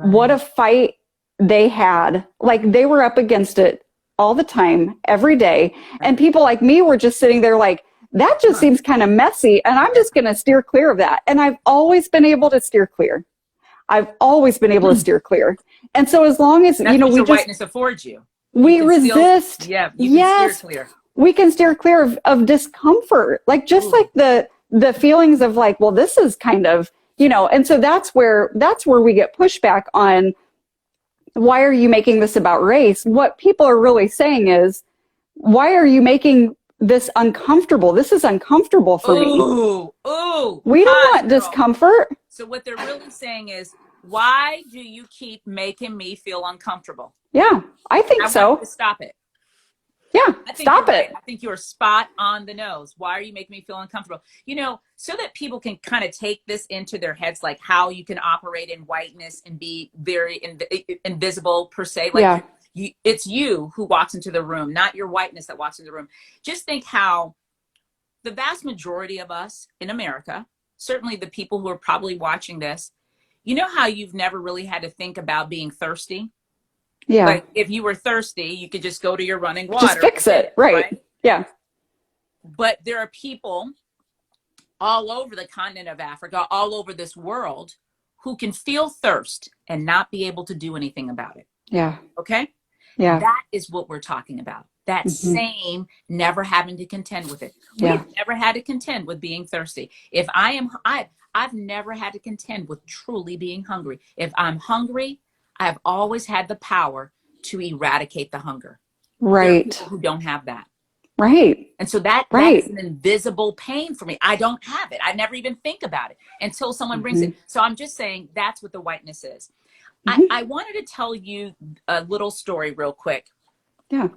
Right. What a fight they had. Like, they were up against it all the time, every day. Right. And people like me were just sitting there like, that just seems kind of messy. And I'm just going to steer clear of that. And I've always been able to steer clear. And so as long as, whiteness affords you. We resist. Steer clear. We can steer clear of discomfort. Like, just like the feelings of like, well, this is kind of, and so that's where we get pushback on, why are you making this about race? What people are really saying is, why are you making this uncomfortable? This is uncomfortable for me. We don't want discomfort. So what they're really saying is, why do you keep making me feel uncomfortable? Yeah, I think so. Want you to stop it. Yeah, stop it. Right. I think you're spot on the nose. Why are you making me feel uncomfortable? So that people can kind of take this into their heads, like how you can operate in whiteness and be very invisible per se. Like, it's you who walks into the room, not your whiteness that walks into the room. Just think how the vast majority of us in America, certainly the people who are probably watching this, how you've never really had to think about being thirsty? Yeah. Like, if you were thirsty, you could just go to your running water. Just fix it. Right. Yeah. But there are people all over the continent of Africa, all over this world, who can feel thirst and not be able to do anything about it. Yeah. Okay? Yeah. That is what we're talking about. That same never having to contend with it. Yeah. We've never had to contend with being thirsty. If I've never had to contend with truly being hungry. If I'm hungry, I've always had the power to eradicate the hunger. Right. There are people who don't have that. Right. And so that is an invisible pain for me. I don't have it. I never even think about it until someone brings it. So I'm just saying that's what the whiteness is. I wanted to tell you a little story real quick. Yeah.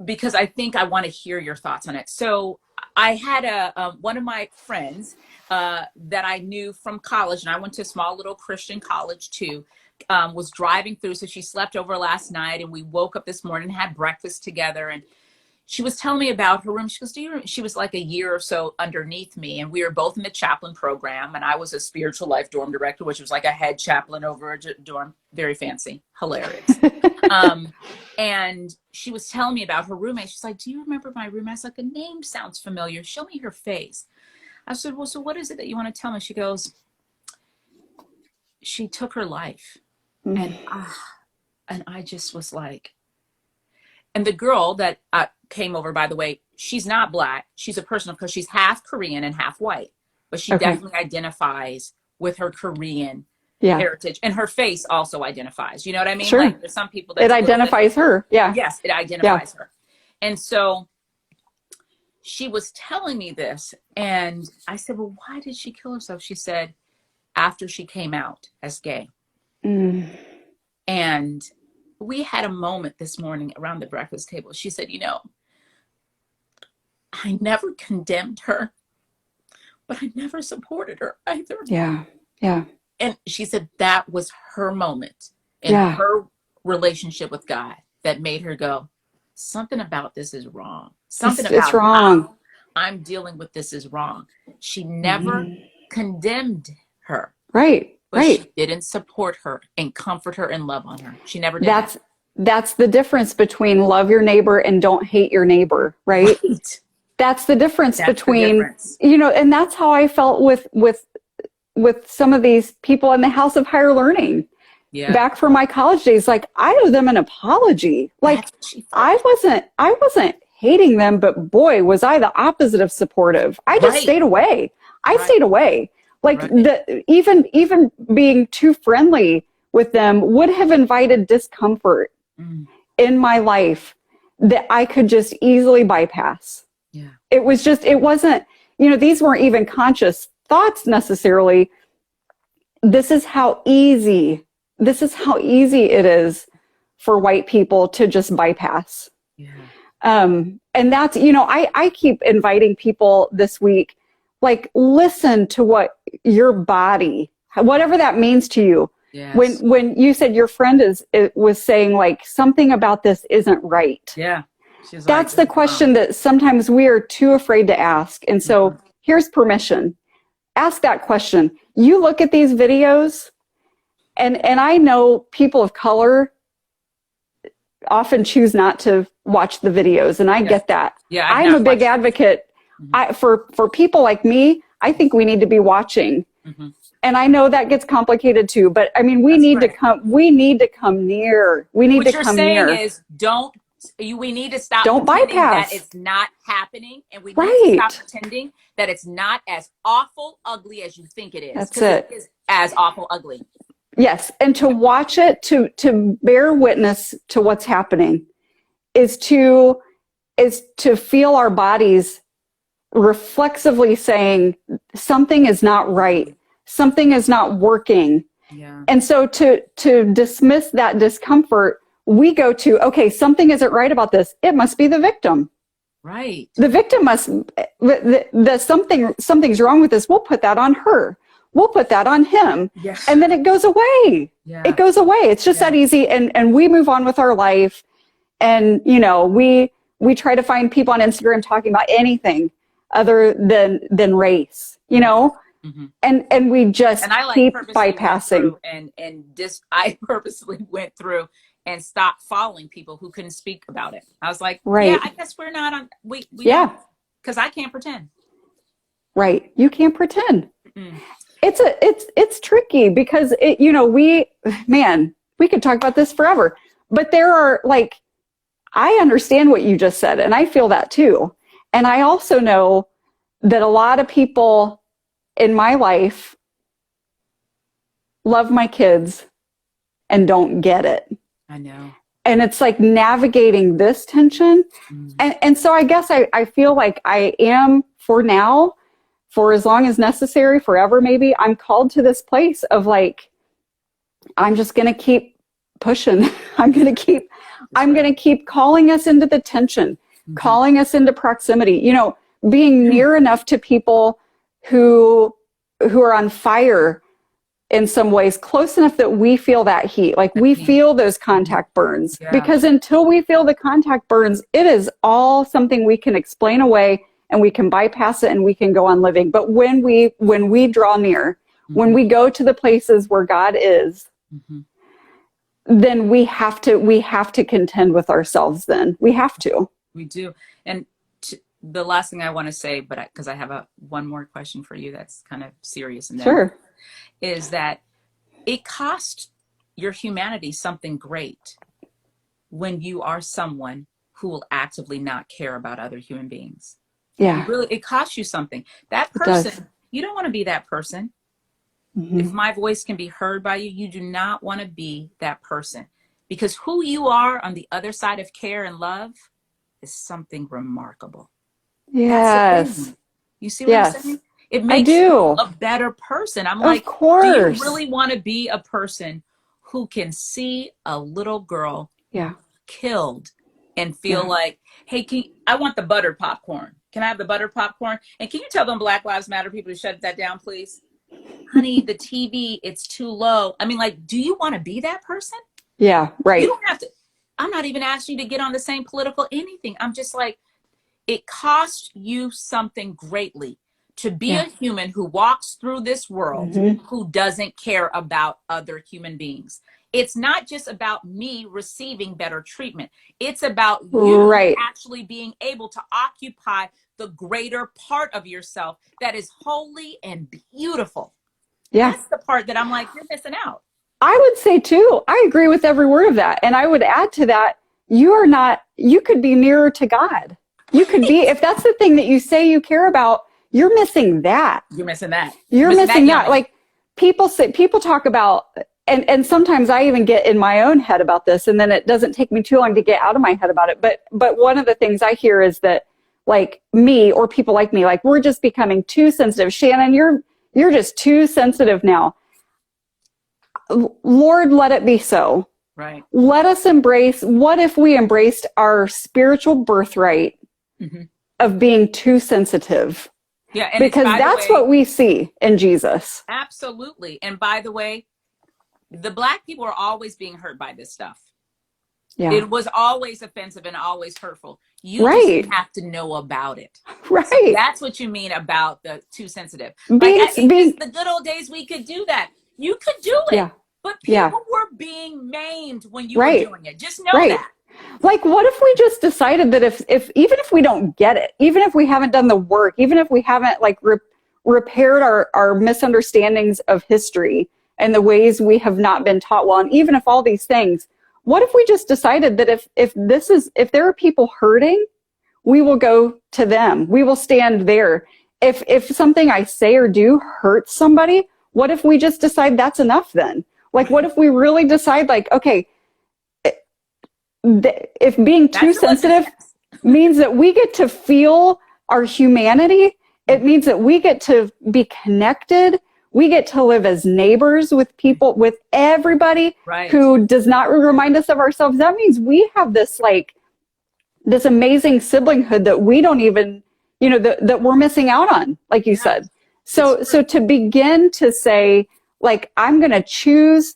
Because I think I want to hear your thoughts on it. So I had one of my friends that I knew from college, and I went to a small little Christian college too, was driving through. So she slept over last night, and we woke up this morning and had breakfast together. And she was telling me about her room. She goes, she was like a year or so underneath me, and we were both in the chaplain program, and I was a spiritual life dorm director, which was like a head chaplain over a dorm. Very fancy, hilarious. And she was telling me about her roommate. She's like, do you remember my roommate? I was like, a name sounds familiar. Show me her face. I said, well, so what is it that you want to tell me? She goes, she took her life. And I just was like, and the girl that came over, by the way, she's not Black. She's a person, because she's half Korean and half white, but she definitely identifies with her Korean heritage, and her face also identifies. You know what I mean? Sure. Like there's some people that it identifies her. Yeah. Yes, it identifies her. And so she was telling me this, and I said, well, why did she kill herself? She said, after she came out as gay. And we had a moment this morning around the breakfast table. She said, I never condemned her, but I never supported her either. Yeah. Yeah. And she said that was her moment in her relationship with God that made her go, something about this is wrong. Something about it's wrong. how I'm dealing with this is wrong. She never condemned her. Right. But she didn't support her and comfort her and love on her. She never did. That's the difference between love your neighbor and don't hate your neighbor, right? That's the difference between, and that's how I felt with some of these people in the House of Higher Learning. Yeah. Back from my college days, like I owe them an apology. Like I wasn't hating them, but boy, was I the opposite of supportive. I just stayed away. I stayed away. Like even being too friendly with them would have invited discomfort in my life that I could just easily bypass. Yeah. It wasn't, these weren't even conscious thoughts necessarily. This is how easy it is for white people to just bypass. Yeah. And that's, I keep inviting people this week, like, listen to what your body, whatever that means to you. Yes. When you said your friend was saying like something about this isn't right. Yeah. That's the question that sometimes we are too afraid to ask. And so here's permission. Ask that question. You look at these videos, and I know people of color often choose not to watch the videos, and I get that. Yeah, I'm a big advocate. For people like me, I think we need to be watching. And I know that gets complicated too, but I mean, we need to come near. We need to come near. What you're saying is we need to stop pretending that it's not happening, and we need to stop pretending that it's not as awful ugly as you think it is. That's it. It is as awful ugly. Yes. And to watch it, to bear witness to what's happening is to feel our bodies reflexively saying something is not right. Something is not working. Yeah. And so to dismiss that discomfort, we go to, okay, something isn't right about this. It must be the victim. Right. The victim must, something's wrong with this. We'll put that on her. We'll put that on him. Yes. And then it goes away. Yeah. It goes away. It's just that easy. And we move on with our life. And, we try to find people on Instagram talking about anything other than race, Mm-hmm. And we just And I like keep purposely bypassing. I purposely went through and stopped following people who couldn't speak about it. I was like, yeah, Right. I guess we're not on, we Yeah. don't, because I can't pretend. Right. You can't pretend. Mm-mm. It's tricky because we could talk about this forever, but there are like, I understand what you just said and I feel that too. And I also know that a lot of people in my life love my kids and don't get it. I know. And it's like navigating this tension. And so I guess I feel like I am, for now, for as long as necessary, forever maybe, I'm called to this place of like, I'm just going to keep pushing. I'm going to keep calling us into the tension, calling us into proximity, being near enough to people who are on fire in some ways, close enough that we feel that heat, like we feel those contact burns. Yeah. Because until we feel the contact burns, it is all something we can explain away and we can bypass it and we can go on living. But when we draw near, when we go to the places where God is, then we have to contend with ourselves. Then we have to. We do. And the last thing I want to say, but because I have one more question for you that's kind of serious, and then Sure. is that it costs your humanity something great when you are someone who will actively not care about other human beings. Yeah. It costs you something. That person, you don't want to be that person. If my voice can be heard by you, you do not want to be that person, because who you are on the other side of care and love is something remarkable. Yes. You see what I'm saying? It makes you a better person. I'm like, of course. Do you really want to be a person who can see a little girl killed and feel like, hey, I want the buttered popcorn. Can I have the buttered popcorn? And can you tell them Black Lives Matter people to shut that down, please? Honey, the TV, it's too low. I mean, like, do you want to be that person? Yeah, right. You don't have to. I'm not even asking you to get on the same political anything. I'm just like, it costs you something greatly to be a human who walks through this world who doesn't care about other human beings. It's not just about me receiving better treatment. It's about you actually being able to occupy the greater part of yourself that is holy and beautiful. Yeah. That's the part that I'm like, you're missing out. I would say too, I agree with every word of that. And I would add to that, you could be nearer to God. You could be, if that's the thing that you say you care about, you're missing that. You're missing that. You're missing that. Like people talk about, and sometimes I even get in my own head about this, and then it doesn't take me too long to get out of my head about it. But one of the things I hear is that like me or people like me, like we're just becoming too sensitive. Shannan, you're just too sensitive now. Lord, let it be so. Right. Let us embrace, what if we embraced our spiritual birthright of being too sensitive? Yeah. And because that's what we see in Jesus. Absolutely. And by the way, the Black people are always being hurt by this stuff. Yeah. It was always offensive and always hurtful. You just have to know about it. Right. So that's what you mean about the too sensitive. Like the good old days, we could do that. You could do it. Yeah. But people were being maimed when you were doing it. Just know that. Like, what if we just decided that if even if we don't get it, even if we haven't done the work, even if we haven't like repaired our misunderstandings of history and the ways we have not been taught well, and even if all these things, what if we just decided that if there are people hurting, we will go to them. We will stand there. If something I say or do hurts somebody, what if we just decide that's enough then? Like, what if we really decide, like, okay, if being too sensitive means that we get to feel our humanity, it means that we get to be connected. We get to live as neighbors with people, with everybody who does not remind us of ourselves. That means we have this, like, this amazing siblinghood that we don't even, that we're missing out on, like you said. So to begin to say, like, I'm going to choose,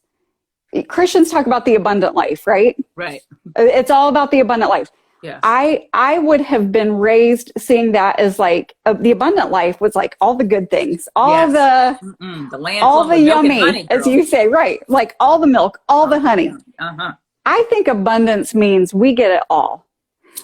Christians talk about the abundant life, right? Right. It's all about the abundant life. Yes. I would have been raised seeing that as like the abundant life was like all the good things, all Yes. the The land all flowing the with milk and yummy, honey, as girl. you say, right? Like all the milk, all the honey. Uh-huh. I think abundance means we get it all.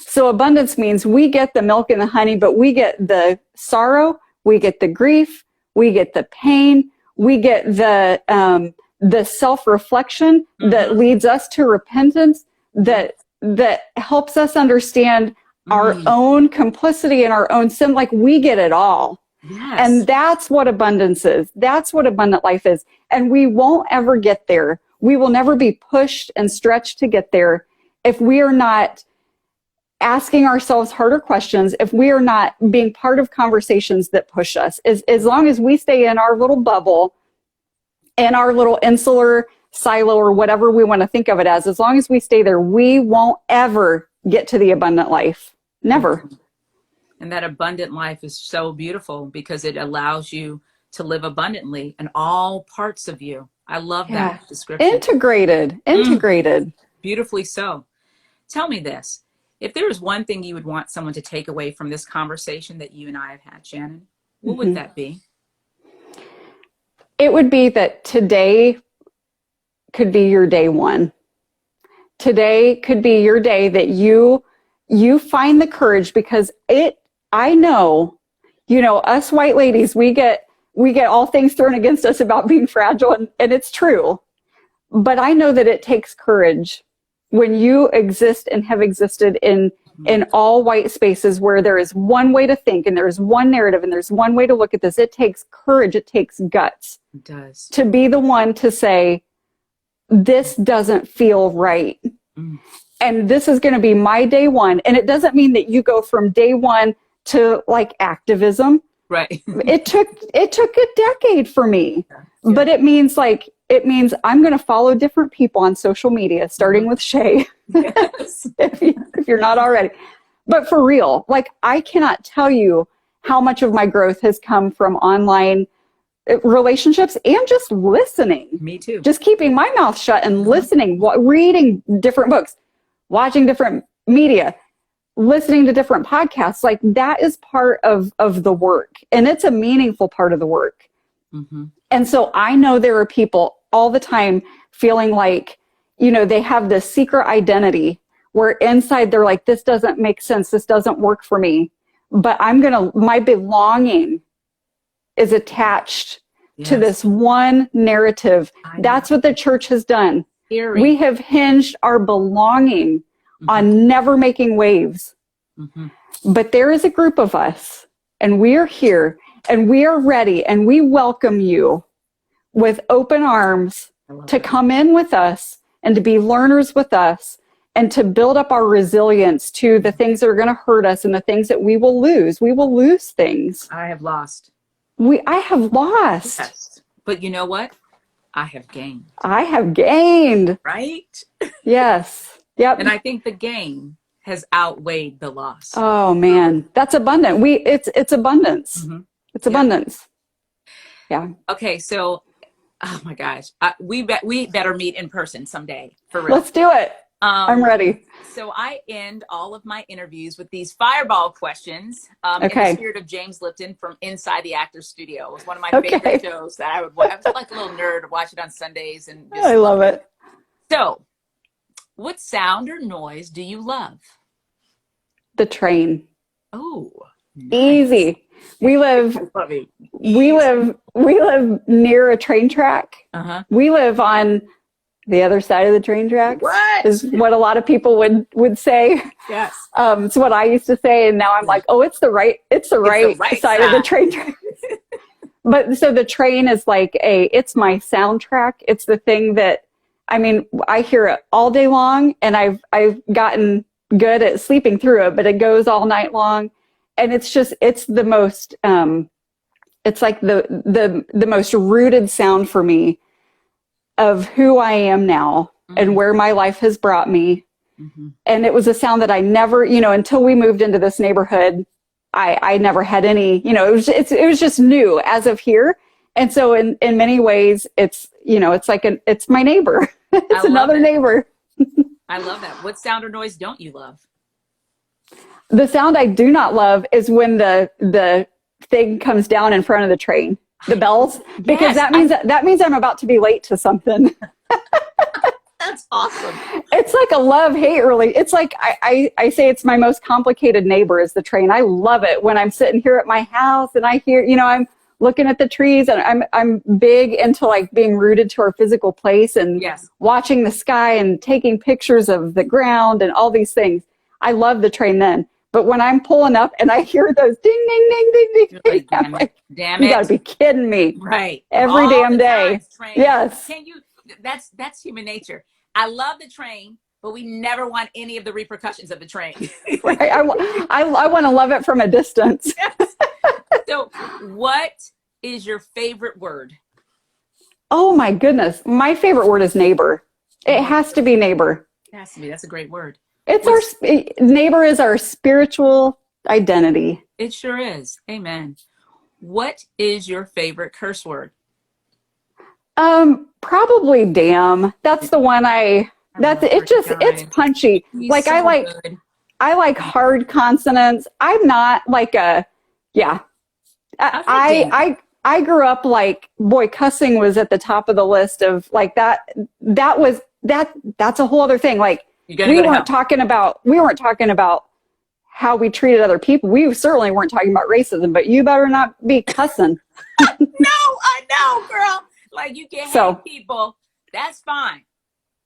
So abundance means we get the milk and the honey, but we get the sorrow, we get the grief, we get the pain, we get the self-reflection that leads us to repentance, that helps us understand our own complicity and our own sin. Like we get it all. Yes. And that's what abundance is. That's what abundant life is. And we won't ever get there. We will never be pushed and stretched to get there if we are not asking ourselves harder questions, if we are not being part of conversations that push us. As long as we stay in our little bubble, in our little insular silo, or whatever we want to think of it as long as we stay there, we won't ever get to the abundant life. Never. And that abundant life is so beautiful because it allows you to live abundantly in all parts of you. I love that description. Integrated. Beautifully so. Tell me this. If there was one thing you would want someone to take away from this conversation that you and I have had, Shannan, what would that be? It would be that today could be your day one. Today could be your day that you find the courage, because I know, us white ladies, we get all things thrown against us about being fragile, and it's true. But I know that it takes courage when you exist and have existed in all white spaces where there is one way to think and there's one narrative and there's one way to look at this. It takes courage. It takes guts. It does. To be the one to say, this doesn't feel right. And this is going to be my day one. And it doesn't mean that you go from day one to like activism. Right. It took a decade for me, but it means I'm going to follow different people on social media, starting with Shay, Yes. if you're not already. But for real, like I cannot tell you how much of my growth has come from online relationships and just listening. Me too. Just keeping my mouth shut and listening, reading different books, watching different media, listening to different podcasts. Like that is part of the work, and it's a meaningful part of the work. And so I know there are people all the time feeling like, they have this secret identity where inside they're like, this doesn't make sense. This doesn't work for me. But my belonging is attached to this one narrative. That's what the church has done. We have hinged our belonging on never making waves. But there is a group of us, and we are here, and we are ready, and we welcome you with open arms to come in with us and to be learners with us and to build up our resilience to the things that are going to hurt us and the things that we will lose. We will lose things. I have lost. I have lost. Yes. But you know what? I have gained. I have gained. Right? Yes. Yep. And I think the gain has outweighed the loss. Oh man, that's abundant. It's abundance. It's abundance. Yeah. Okay. So, oh my gosh, we better meet in person someday, for real. Let's do it. I'm ready. So I end all of my interviews with these fireball questions in the spirit of James Lipton from Inside the Actors Studio. It was one of my favorite shows that I would watch. I was like a little nerd to watch it on Sundays. And I love it. So what sound or noise do you love? The train. Oh, nice. Easy. We live near a train track. We live on the other side of the train tracks. What? Is what a lot of people would say. Yes. It's what I used to say, and now I'm like, oh, it's the right side of the train track. But so the train is like it's my soundtrack. It's the thing that, I hear it all day long, and I've gotten good at sleeping through it, but it goes all night long. And it's the most, it's like the most rooted sound for me of who I am now and where my life has brought me. And it was a sound that I never, until we moved into this neighborhood, I never had any, it was just new as of here. And so in many ways, it's my neighbor. It's another neighbor. I love that. What sound or noise don't you love? The sound I do not love is when the thing comes down in front of the train, the bells, because that means I'm about to be late to something. That's awesome. It's like a love-hate, really. It's like I say it's my most complicated neighbor is the train. I love it when I'm sitting here at my house and I hear, I'm looking at the trees, and I'm big into like being rooted to our physical place and watching the sky and taking pictures of the ground and all these things. I love the train then. But when I'm pulling up and I hear those ding, ding, ding, ding, ding, like, I'm like, damn you gotta be kidding me. Right. Every damn day. Train. Yes. Can you, that's human nature. I love the train, but we never want any of the repercussions of the train. Right. I want to love it from a distance. Yes. So what is your favorite word? Oh my goodness. My favorite word is neighbor. It has to be neighbor. It has to be. That's a great word. Neighbor is our spiritual identity. It sure is. Amen. What is your favorite curse word? Probably damn. That's the one it's punchy. He's like so I like hard consonants. I'm not like I grew up like, boy, cussing was at the top of the list of like that's a whole other thing. Like we weren't talking about how we treated other people. We certainly weren't talking about racism, but you better not be cussing. No, I know, girl. Like you can hate people, that's fine.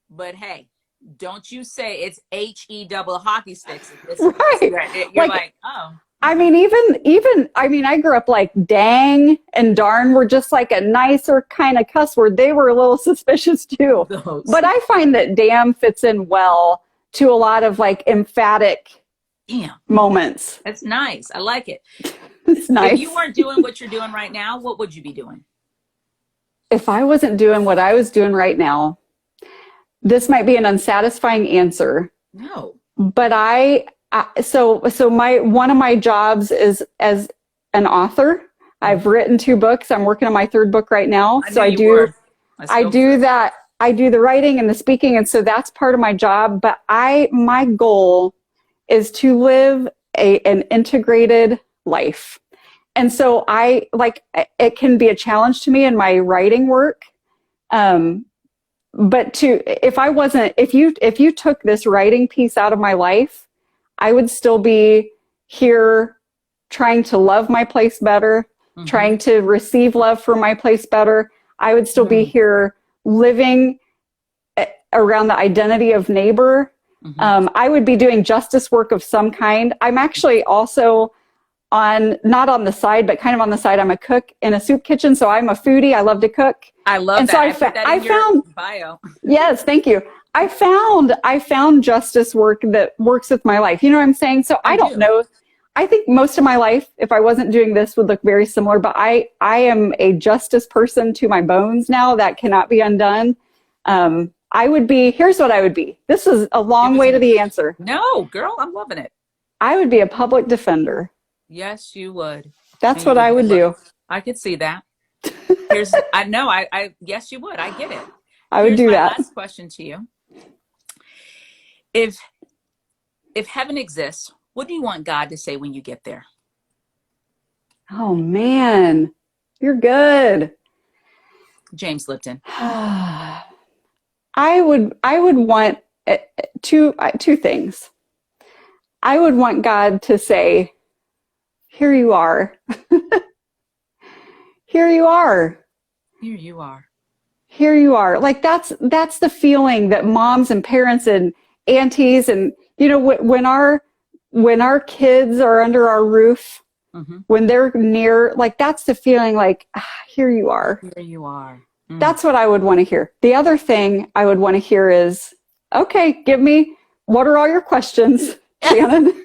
But hey, don't you say it's HE double hockey sticks. Right. You're like, oh. I mean, I grew up like dang and darn were just like a nicer kind of cuss word. They were a little suspicious too. But I find that damn fits in well to a lot of like emphatic moments. That's nice. I like it. It's nice. If you weren't doing what you're doing right now, what would you be doing? If I wasn't doing what I was doing right now, this might be an unsatisfying answer. No. But one of my jobs is as an author. I've written 2 books. I'm working on my 3rd book right now. I do that. I do the writing and the speaking, and so that's part of my job. But my goal is to live an integrated life. And so it can be a challenge to me in my writing work. But if you took this writing piece out of my life, I would still be here trying to love my place better, trying to receive love from my place better. I would still be here living around the identity of neighbor. I would be doing justice work of some kind. I'm actually also not on the side, but kind of on the side. I'm a cook in a soup kitchen. So I'm a foodie. I love to cook. I love that. So I found bio. Yes, thank you. I found justice work that works with my life. You know what I'm saying? So I don't know. I think most of my life, if I wasn't doing this, would look very similar, but I am a justice person to my bones now. That cannot be undone. Here's what I would be. This is a long way to the answer. No, girl, I'm loving it. I would be a public defender. Yes, you would. That's what I would do. I could see that. Yes, you would. I get it. I would do that. Last question to you. If heaven exists, what do you want God to say when you get there? Oh man, you're good. James Lipton. I would want two things. I would want God to say, here you are. Here you are. Here you are. Here you are. Like that's the feeling that moms and parents and aunties and, when our kids are under our roof, when they're near, like that's the feeling like, here you are. Here you are. That's what I would want to hear. The other thing I would want to hear is, okay, what are all your questions, Shannan?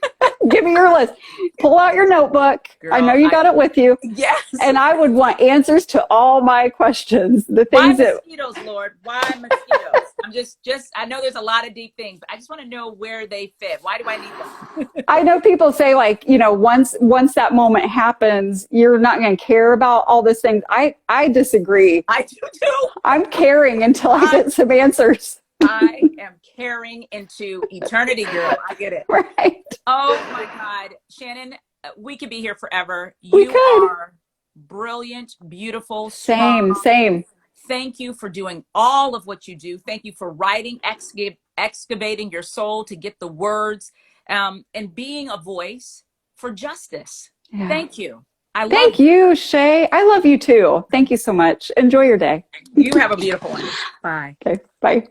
Give me your list. Pull out your notebook. Girl, I know you got it with you. Yes. And I would want answers to all my questions. The things Why mosquitoes, Lord? Why mosquitoes? I'm just, I know there's a lot of deep things, but I just want to know where they fit. Why do I need them? I know people say like, once that moment happens, you're not going to care about all these things. I disagree. I do too. I'm caring until I get some answers. I am carrying into eternity, girl. I get it. Right. Oh my God. Shannan, we could be here forever. We You could. are brilliant, beautiful, Same, strong. same. Thank you for doing all of what you do. Thank you for writing, excavating your soul to get the words, and being a voice for justice. Yeah. Thank you. I love Thank you, Shay. I love you too. Thank you so much. Enjoy your day. you. You have a beautiful one. Bye. Okay, bye.